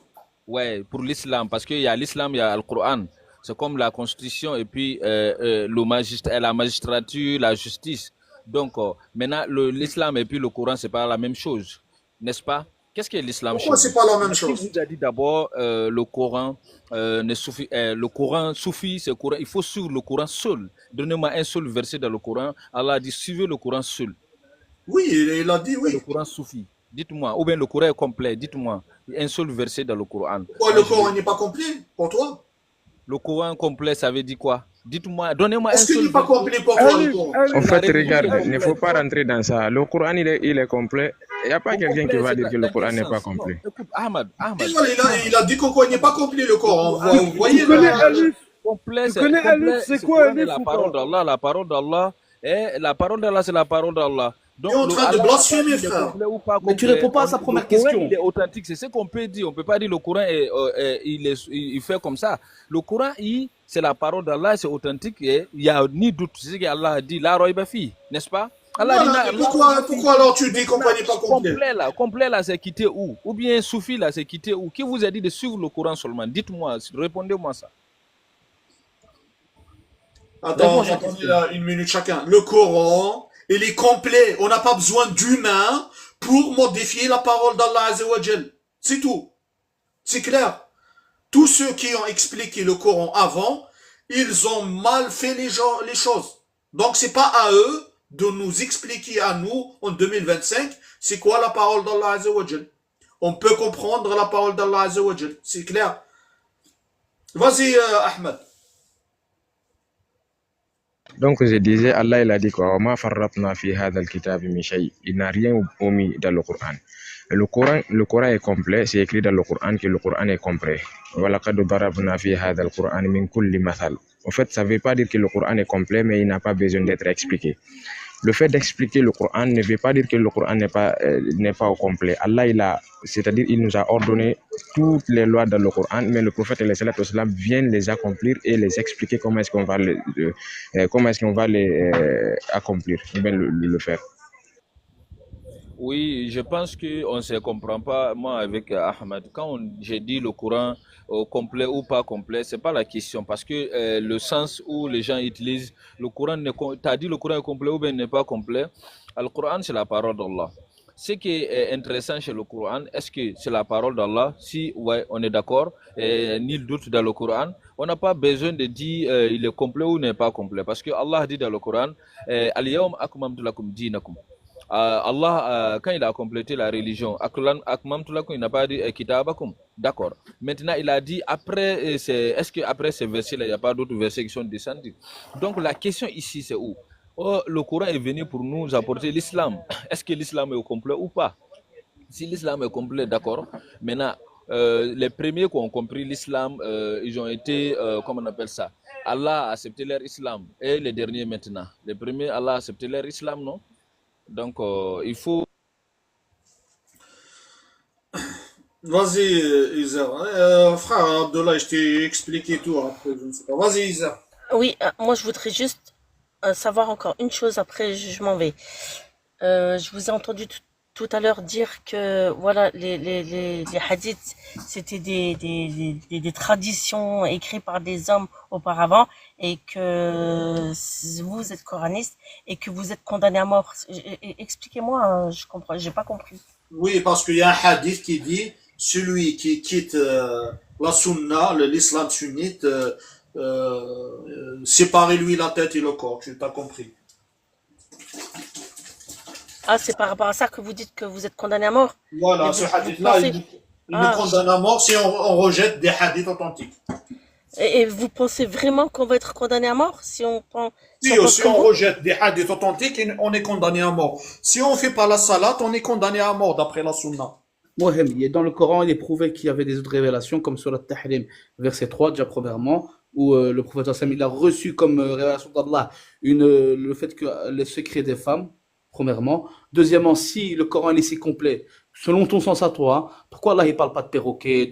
Speaker 6: Ouais, pour l'islam, parce qu'il y a l'islam, il y a le Coran. C'est comme la constitution et puis la magistrature, la justice. Donc, maintenant, l'islam et puis le Coran, c'est pas la même chose, n'est-ce pas? Qu'est-ce que l'islam chez
Speaker 1: Pourquoi
Speaker 6: vous?
Speaker 1: c'est pas la même
Speaker 6: Qui
Speaker 1: chose?
Speaker 6: vous a dit d'abord le Coran ne suffit, le Coran suffit, c'est le Coran. Il faut suivre le Coran seul. Donnez-moi un seul verset dans le Coran. Allah a dit suivez le Coran seul.
Speaker 1: Oui, il a dit
Speaker 6: Le
Speaker 1: oui.
Speaker 6: Coran suffit. Dites-moi, ou bien le Coran est complet. Dites-moi un seul verset dans le Coran.
Speaker 1: Pourquoi le Coran n'est pas complet pour toi?
Speaker 6: Le Coran complet, ça veut dire quoi? Dites-moi, donnez-moi un
Speaker 1: Est-ce qu'il
Speaker 6: seul
Speaker 1: n'est pas
Speaker 6: verset.
Speaker 1: complet pour toi le
Speaker 10: Elif,
Speaker 1: Coran?
Speaker 2: En
Speaker 10: Elif,
Speaker 2: fait,
Speaker 6: La réponse
Speaker 2: regarde,
Speaker 6: est
Speaker 2: il ne faut
Speaker 6: complète.
Speaker 2: pas rentrer dans ça. Le Coran, il est complet. Il n'y a pas
Speaker 6: Au
Speaker 2: quelqu'un qui
Speaker 6: complet,
Speaker 2: va
Speaker 6: c'est
Speaker 2: dire que le
Speaker 6: dans
Speaker 2: Coran
Speaker 6: quel
Speaker 2: n'est pas
Speaker 6: sens? Non,
Speaker 2: complet.
Speaker 6: écoute, Ahmad,
Speaker 1: Et voilà, il a dit qu'au Coran n'est pas complet le Coran.
Speaker 6: Coran,
Speaker 1: Vous voyez
Speaker 10: tu connais
Speaker 1: là,
Speaker 10: Elif?
Speaker 6: complet,
Speaker 10: Tu
Speaker 6: c'est
Speaker 10: connais Elif,
Speaker 6: complet.
Speaker 10: c'est
Speaker 6: Ce
Speaker 10: quoi
Speaker 6: Coran est
Speaker 10: Elif
Speaker 6: la
Speaker 10: ou
Speaker 6: parole
Speaker 10: pas?
Speaker 6: d'Allah, la parole d'Allah. Et la parole d'Allah, c'est la parole d'Allah.
Speaker 1: tu es
Speaker 6: Donc,
Speaker 1: en train de
Speaker 6: Allah n'a pas
Speaker 1: blasphémer,
Speaker 6: dit il est
Speaker 1: frère.
Speaker 6: complet ou pas
Speaker 3: Mais tu
Speaker 6: complet.
Speaker 3: réponds pas à sa
Speaker 6: Le
Speaker 3: première
Speaker 6: Coran,
Speaker 3: question.
Speaker 6: il est authentique. C'est ce qu'on peut dire. On ne peut pas dire le Coran il fait comme ça. Le Coran, c'est la parole d'Allah, c'est authentique et il n'y a ni doute. C'est ce qu'Allah a dit. La roiba fi, n'est-ce pas? Allah a dit,
Speaker 1: Voilà, mais pourquoi alors tu dis qu'au Coran n'est pas complet?
Speaker 6: complet là, c'est quitté où? Ou bien soufi là, c'est quitté où? Qui vous a dit de suivre le Coran seulement? Dites-moi, répondez-moi ça.
Speaker 1: Attends,
Speaker 3: Réponds à la
Speaker 1: attendez
Speaker 3: question.
Speaker 1: là, une minute chacun. Le Coran, il est complet. On n'a pas besoin d'humains pour modifier la parole d'Allah Azza wa Jal. C'est tout. C'est clair. Tous ceux qui ont expliqué le Coran avant, ils ont mal fait les choses. Donc c'est pas à eux de nous expliquer à nous, en 2025, c'est quoi la parole d'Allah Azza wa Jal. On peut comprendre la parole d'Allah Azza wa Jal. C'est clair. Vas-y, Ahmed.
Speaker 2: Donc, je disais, Allah, il a dit quoi? Ma farratna fi hadha al-kitab min shay. Il n'a rien omis dans le Coran. Le Coran est complet. C'est écrit dans le Coran que le Coran est complet. Walaqad darabna fi hadha al-Quran min kulli mathal. En fait, ça ne veut pas dire que le Coran est complet, mais il n'a pas besoin d'être expliqué. Le fait d'expliquer le Coran ne veut pas dire que le Coran n'est pas au complet. Allah, c'est-à-dire, il nous a ordonné toutes les lois dans le Coran, mais le prophète vient les accomplir et les expliquer comment est-ce qu'on va les accomplir, ou bien le faire.
Speaker 6: Oui, je pense qu'on ne se comprend pas, moi, avec Ahmed. Quand j'ai dit le Coran complet ou pas complet, c'est pas la question. Parce que le sens où les gens utilisent le Coran, tu as dit le Coran est complet ou bien n'est pas complet. Le Coran, c'est la parole d'Allah. Ce qui est intéressant chez le Coran, est-ce que c'est la parole d'Allah? Si, ouais, on est d'accord, nul doute dans le Coran. On n'a pas besoin de dire il est complet ou n'est pas complet. Parce que Allah dit dans le Coran, Al-yawm akmamtu lakum dinakum. Allah, quand il a complété la religion, il n'a pas dit kitabakum. D'accord. Maintenant, il a dit après, est-ce qu'après ces versets-là, il n'y a pas d'autres versets qui sont descendus? Donc, la question ici, c'est où? Oh, le Coran est venu pour nous apporter l'islam. Est-ce que l'islam est au complet ou pas? Si l'islam est complet, d'accord. Maintenant, les premiers qui ont compris l'islam, ils ont été, comment on appelle ça? Allah a accepté leur islam. Et les derniers maintenant. Les premiers, Allah a accepté leur islam, non? Donc, il faut...
Speaker 1: Vas-y, Isa. Frère Abdullah, je t'ai expliqué tout après, je ne sais pas. Vas-y, Isa.
Speaker 9: Oui, moi je voudrais juste savoir encore une chose, après je m'en vais. Je vous ai entendu tout à l'heure dire que voilà les hadiths c'était des traditions écrites par des hommes auparavant et que vous êtes coraniste et que vous êtes condamné à mort. Expliquez-moi, je comprends, j'ai pas compris.
Speaker 1: Oui, parce qu'il y a un hadith qui dit celui qui quitte la sunna, l'islam sunnite, séparez-lui la tête et le corps. Tu t'as compris.
Speaker 9: Ah, c'est par rapport à ça que vous dites que vous êtes condamné à mort?
Speaker 1: Voilà,
Speaker 9: Et
Speaker 1: ce
Speaker 9: vous
Speaker 1: hadith-là,
Speaker 9: pensez...
Speaker 1: il nous condamne à mort si on rejette des hadiths authentiques.
Speaker 9: Et vous pensez vraiment qu'on va être condamné à mort si on prend...
Speaker 1: Si on rejette des hadiths authentiques, on est condamné à mort. Si on fait pas la salat, on est condamné à mort d'après la sunna.
Speaker 3: Mohem, dans le Coran, il est prouvé qu'il y avait des autres révélations, comme sur le Tahrim, verset 3, déjà premièrement, où le prophète sallam, il a reçu comme révélation d'Allah le fait que les secrets des femmes, premièrement. Deuxièmement, si le Coran est si complet, selon ton sens à toi, pourquoi Allah il parle pas de perroquet,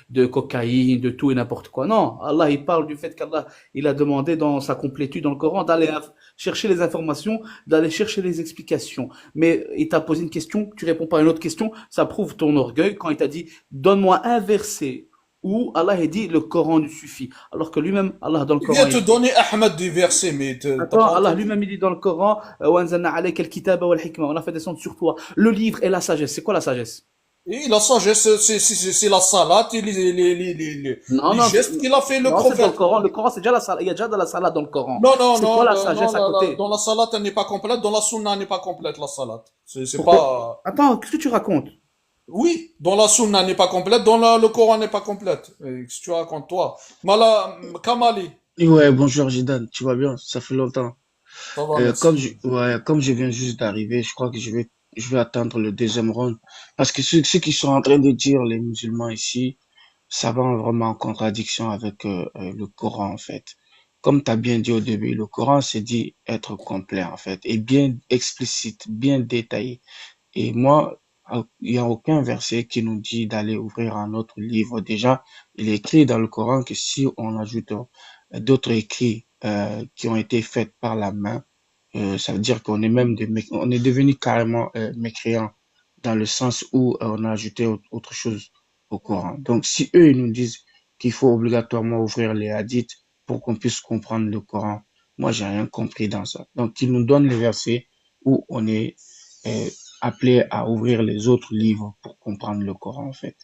Speaker 3: de cocaïne, de tout et n'importe quoi? Non, Allah il parle du fait qu'Allah il a demandé dans sa complétude dans le Coran d'aller chercher les informations, d'aller chercher les explications. Mais il t'a posé une question, tu réponds pas à une autre question, ça prouve ton orgueil quand il t'a dit donne-moi un verset où Allah a dit le Coran lui suffit. Alors que lui-même, Allah dans le
Speaker 1: Il
Speaker 3: Coran,
Speaker 1: vient te donner Ahmed des versets, mais t'as
Speaker 3: attends,
Speaker 1: pas
Speaker 3: Allah
Speaker 1: entendu.
Speaker 3: lui-même il dit dans le Coran وَأَنزَلْنَا عَلَيْكَ الْكِتَابَ وَالْحِكْمَةَ on a fait descendre sur toi le livre et la sagesse. C'est quoi la sagesse?
Speaker 1: Et la sagesse, c'est la salade et
Speaker 3: Non,
Speaker 1: les
Speaker 3: non,
Speaker 1: gestes qu'il a fait le
Speaker 3: non, c'est dans le
Speaker 1: prophète.
Speaker 3: Coran. Le Coran, c'est déjà la salade. Il y a déjà de la salade dans le Coran.
Speaker 1: Non, non,
Speaker 3: C'est
Speaker 1: non,
Speaker 3: quoi la
Speaker 1: non,
Speaker 3: sagesse à côté?
Speaker 1: dans la salade, elle n'est pas complète, dans la sunna, elle n'est pas complète, la salade. C'est
Speaker 3: Pourquoi?
Speaker 1: pas...
Speaker 3: Attends, qu'est-ce que tu racontes?
Speaker 1: Oui, dans la sunna, elle n'est pas complète, le Coran n'est pas complète. Qu'est-ce que tu racontes, toi? Kamali,
Speaker 11: Ouais, bonjour Jidan, tu vas bien? Ça fait longtemps.
Speaker 1: ça va, merci.
Speaker 11: Comme je viens juste d'arriver, je crois que je vais attendre le deuxième round. Parce que ceux qui sont en train de dire, les musulmans ici, ça va vraiment en contradiction avec le Coran, en fait. Comme tu as bien dit au début, le Coran s'est dit être complet, en fait, et bien explicite, bien détaillé. Et moi, il n'y a aucun verset qui nous dit d'aller ouvrir un autre livre. Déjà, il est écrit dans le Coran que si on ajoute d'autres écrits qui ont été faits par la main, ça veut dire qu'on est même on est devenu carrément mécréant dans le sens où on a ajouté autre chose au Coran. Donc, si eux ils nous disent qu'il faut obligatoirement ouvrir les hadiths pour qu'on puisse comprendre le Coran, moi j'ai rien compris dans ça. Donc, ils nous donnent les versets où on est euh, appelé à ouvrir les autres livres pour comprendre le Coran en fait.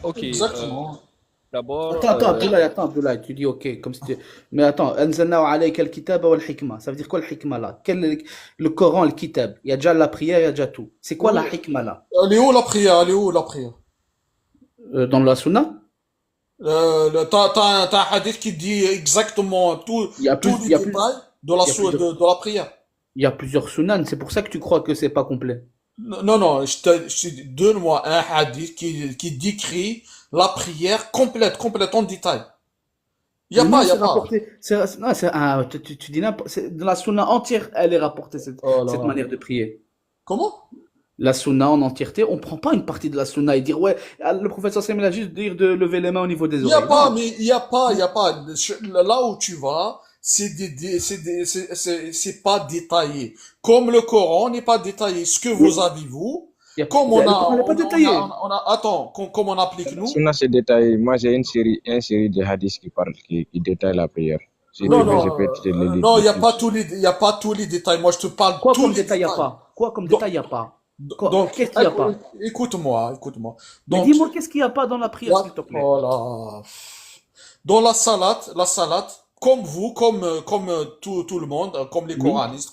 Speaker 6: Ok,
Speaker 1: Exactement.
Speaker 6: d'abord,
Speaker 3: Attends, Abdoulaye, tu dis ok, comme si tu... Mais attends, أنزلنا عليك الكتاب والحكمة. Ça veut dire quoi le hikmah là? Le Coran, le kitab. Il y a déjà la prière, il y a déjà tout. C'est quoi
Speaker 1: Oui.
Speaker 3: la hikmah là?
Speaker 1: Elle est où la prière? Elle est où la prière?
Speaker 3: Dans la sunna?
Speaker 1: T'as un hadith qui dit exactement
Speaker 3: Il y a plus,
Speaker 1: tous les
Speaker 3: il y a plus,
Speaker 1: détails
Speaker 3: il y a plusieurs,
Speaker 1: de la prière.
Speaker 3: il y a plusieurs sunan. C'est pour ça que tu crois que c'est pas complet.
Speaker 1: Non, non, je te donne-moi un hadith qui décrit la prière complète en détail. Il y a
Speaker 3: Mais
Speaker 1: pas,
Speaker 3: non,
Speaker 1: il y a
Speaker 3: c'est
Speaker 1: pas.
Speaker 3: rapporté. Non, tu dis n'importe. Dans la sunna entière, elle est rapportée
Speaker 1: Oh
Speaker 3: cette
Speaker 1: là.
Speaker 3: manière de prier.
Speaker 1: Comment?
Speaker 3: La sunna en entièreté, on prend pas une partie de la sunna et dire ouais, le prophète sallallahu alayhi wa sallam, il a juste dire de lever les mains au niveau des
Speaker 1: Il y a
Speaker 3: oreilles.
Speaker 1: pas,
Speaker 3: Non.
Speaker 1: mais il y a pas. Là où tu vas, c'est pas détaillé. Comme le Coran n'est pas détaillé. Ce que vous avez, vous, comme
Speaker 3: Le Coran n'est pas détaillé.
Speaker 1: attends, comme on applique nous.
Speaker 2: Sunna, c'est détaillé. Moi, j'ai une série de hadiths qui détaillent la prière. Si tu
Speaker 1: Non,
Speaker 2: veux,
Speaker 1: non,
Speaker 2: je peux te les lire
Speaker 1: non,
Speaker 2: tout
Speaker 1: il y a
Speaker 2: de
Speaker 1: pas
Speaker 2: suite.
Speaker 1: il y a pas tous les détails. Moi, je te parle
Speaker 3: Quoi
Speaker 1: tous
Speaker 3: comme
Speaker 1: les
Speaker 3: détail y a
Speaker 1: détails.
Speaker 3: pas? Quoi comme
Speaker 1: Donc,
Speaker 3: détail y a pas? Quoi?
Speaker 1: donc,
Speaker 3: Qu'est-ce qu'il y a pas?
Speaker 1: écoute-moi.
Speaker 3: Mais
Speaker 1: Donc,
Speaker 3: dis-moi qu'est-ce qu'il y a pas dans la prière, s'il te plaît.
Speaker 1: voilà. Dans la salade, comme vous, comme tout le monde, comme les
Speaker 3: Oui.
Speaker 1: coranistes,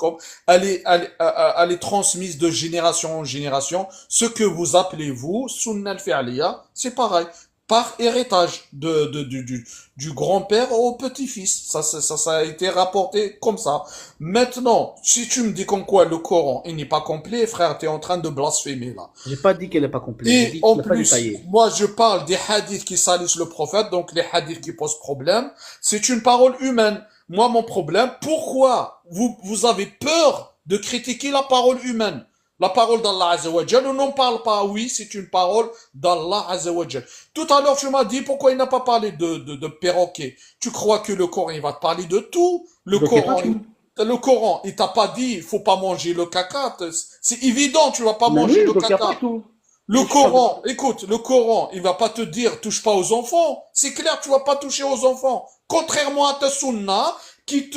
Speaker 1: elle est transmise de génération en génération. Ce que vous appelez vous, sunnah al-fi'liya, c'est pareil. Par héritage du grand-père au petit-fils. Ça a été rapporté comme ça. Maintenant, si tu me dis comme quoi le Coran, il n'est pas complet, frère, t'es en train de blasphémer, là.
Speaker 3: J'ai pas dit qu'elle est pas complète. J'ai
Speaker 1: Et
Speaker 3: dit
Speaker 1: en
Speaker 3: qu'elle est pas
Speaker 1: plus,
Speaker 3: détaillée.
Speaker 1: moi je parle des hadiths qui salissent le prophète, donc les hadiths qui posent problème. C'est une parole humaine. Moi, mon problème, pourquoi vous avez peur de critiquer la parole humaine? La parole d'Allah Azza wa Jal, on n'en parle pas. Oui, c'est une parole d'Allah Azza wa Jal. Tout à l'heure, tu m'as dit pourquoi il n'a pas parlé de perroquet. Tu crois que le Coran, il va te parler de tout? Le
Speaker 3: Donc il y a pas
Speaker 1: Coran,
Speaker 3: tout.
Speaker 1: le Coran, il t'a pas dit, il faut pas manger le caca. C'est évident, tu vas pas
Speaker 3: Mais
Speaker 1: manger
Speaker 3: oui,
Speaker 1: le
Speaker 3: donc il y a pas
Speaker 1: caca.
Speaker 3: tout.
Speaker 1: Le
Speaker 3: Donc, je parle de-
Speaker 1: Coran, écoute, le Coran, il va pas te dire touche pas aux enfants. C'est clair, tu vas pas toucher aux enfants. Contrairement à ta sunna qui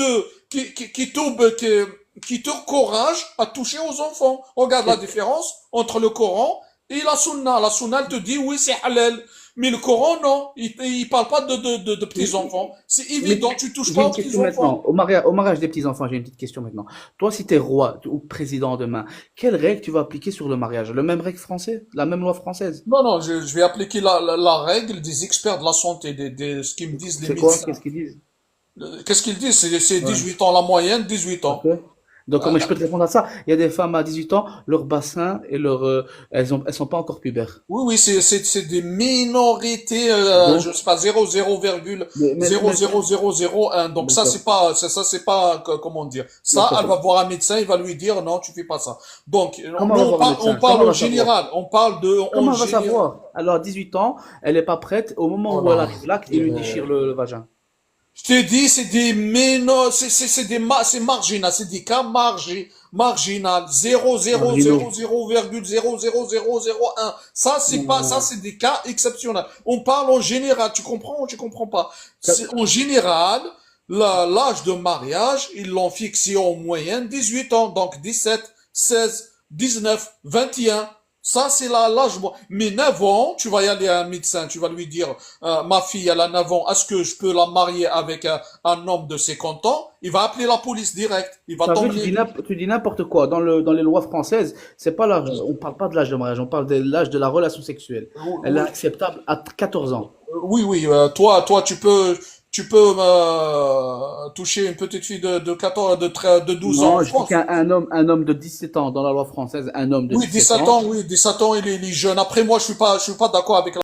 Speaker 1: t'encourage à toucher aux enfants. Regarde la différence entre le Coran et la sunna. La sunna, elle te dit oui, c'est halal. Mais le Coran, non. Il parle pas de petits enfants. C'est
Speaker 3: Mais
Speaker 1: évident, tu touches
Speaker 3: j'ai
Speaker 1: pas
Speaker 3: une
Speaker 1: aux petits
Speaker 3: question
Speaker 1: enfants.
Speaker 3: maintenant. Au mariage des petits-enfants, j'ai une petite question maintenant. Toi, si tu es roi ou président demain, quelle règle tu vas appliquer sur le mariage? Le même règle français? La même loi française?
Speaker 1: Non, non, je vais appliquer la règle des experts de la santé, ce qu'ils me disent les
Speaker 3: C'est quoi?
Speaker 1: médecins.
Speaker 3: Qu'est-ce qu'ils disent?
Speaker 1: Qu'est-ce qu'ils disent? C'est
Speaker 3: Ouais.
Speaker 1: 18 ans la moyenne, 18 ans.
Speaker 3: Ok. Donc, comment je peux te répondre à ça? Il y a des femmes à 18 ans, leur bassin et elles sont pas encore pubères.
Speaker 1: Oui, oui, c'est des minorités,
Speaker 3: Donc,
Speaker 1: je sais pas, 0,00001. Donc ça,
Speaker 3: d'accord.
Speaker 1: c'est pas, comment dire. Ça,
Speaker 3: D'accord.
Speaker 1: elle va voir un médecin, il va lui dire, non, tu fais pas ça. Donc,
Speaker 3: Comment
Speaker 1: nous,
Speaker 3: elle va voir un
Speaker 1: on
Speaker 3: médecin?
Speaker 1: parle
Speaker 3: Comment elle
Speaker 1: en
Speaker 3: va savoir?
Speaker 1: général. On parle en
Speaker 3: Comment elle va
Speaker 1: général.
Speaker 3: savoir? Alors, à 18 ans, elle est pas prête. Au moment où elle
Speaker 1: Voilà.
Speaker 3: arrive là, il lui déchire le vagin.
Speaker 1: Je t'ai dit, c'est des c'est marginal, c'est des cas marginal,
Speaker 3: Marginaux.
Speaker 1: 0,0000001. Ça, c'est pas, ça, c'est des cas exceptionnels. On parle en général, tu comprends ou tu comprends pas? En général, l'âge de mariage, ils l'ont fixé en moyenne 18 ans, donc 17, 16, 19, 21. Ça, c'est l'âge. Mais 9 ans, tu vas y aller à un médecin, tu vas lui dire, ma fille, elle a 9 ans, est-ce que je peux la marier avec un homme de 50 ans? Il va appeler la police direct. Il va
Speaker 3: T'as vu,
Speaker 1: t'emmener.
Speaker 3: tu dis n'importe quoi. Dans les lois françaises, c'est pas l'âge, on parle pas de l'âge de mariage, on parle de l'âge de la relation sexuelle. Elle est
Speaker 1: Oui,
Speaker 3: acceptable à 14 ans.
Speaker 1: oui, toi, tu peux toucher une petite fille de 14, de 12 ans
Speaker 3: Non,
Speaker 1: en
Speaker 3: je dis
Speaker 1: France.
Speaker 3: un homme de 17 ans, dans la loi française, un homme de
Speaker 1: Oui,
Speaker 3: 17
Speaker 1: 17
Speaker 3: ans,
Speaker 1: ans, oui, 17 ans, il est jeune. Après, moi, je suis pas d'accord avec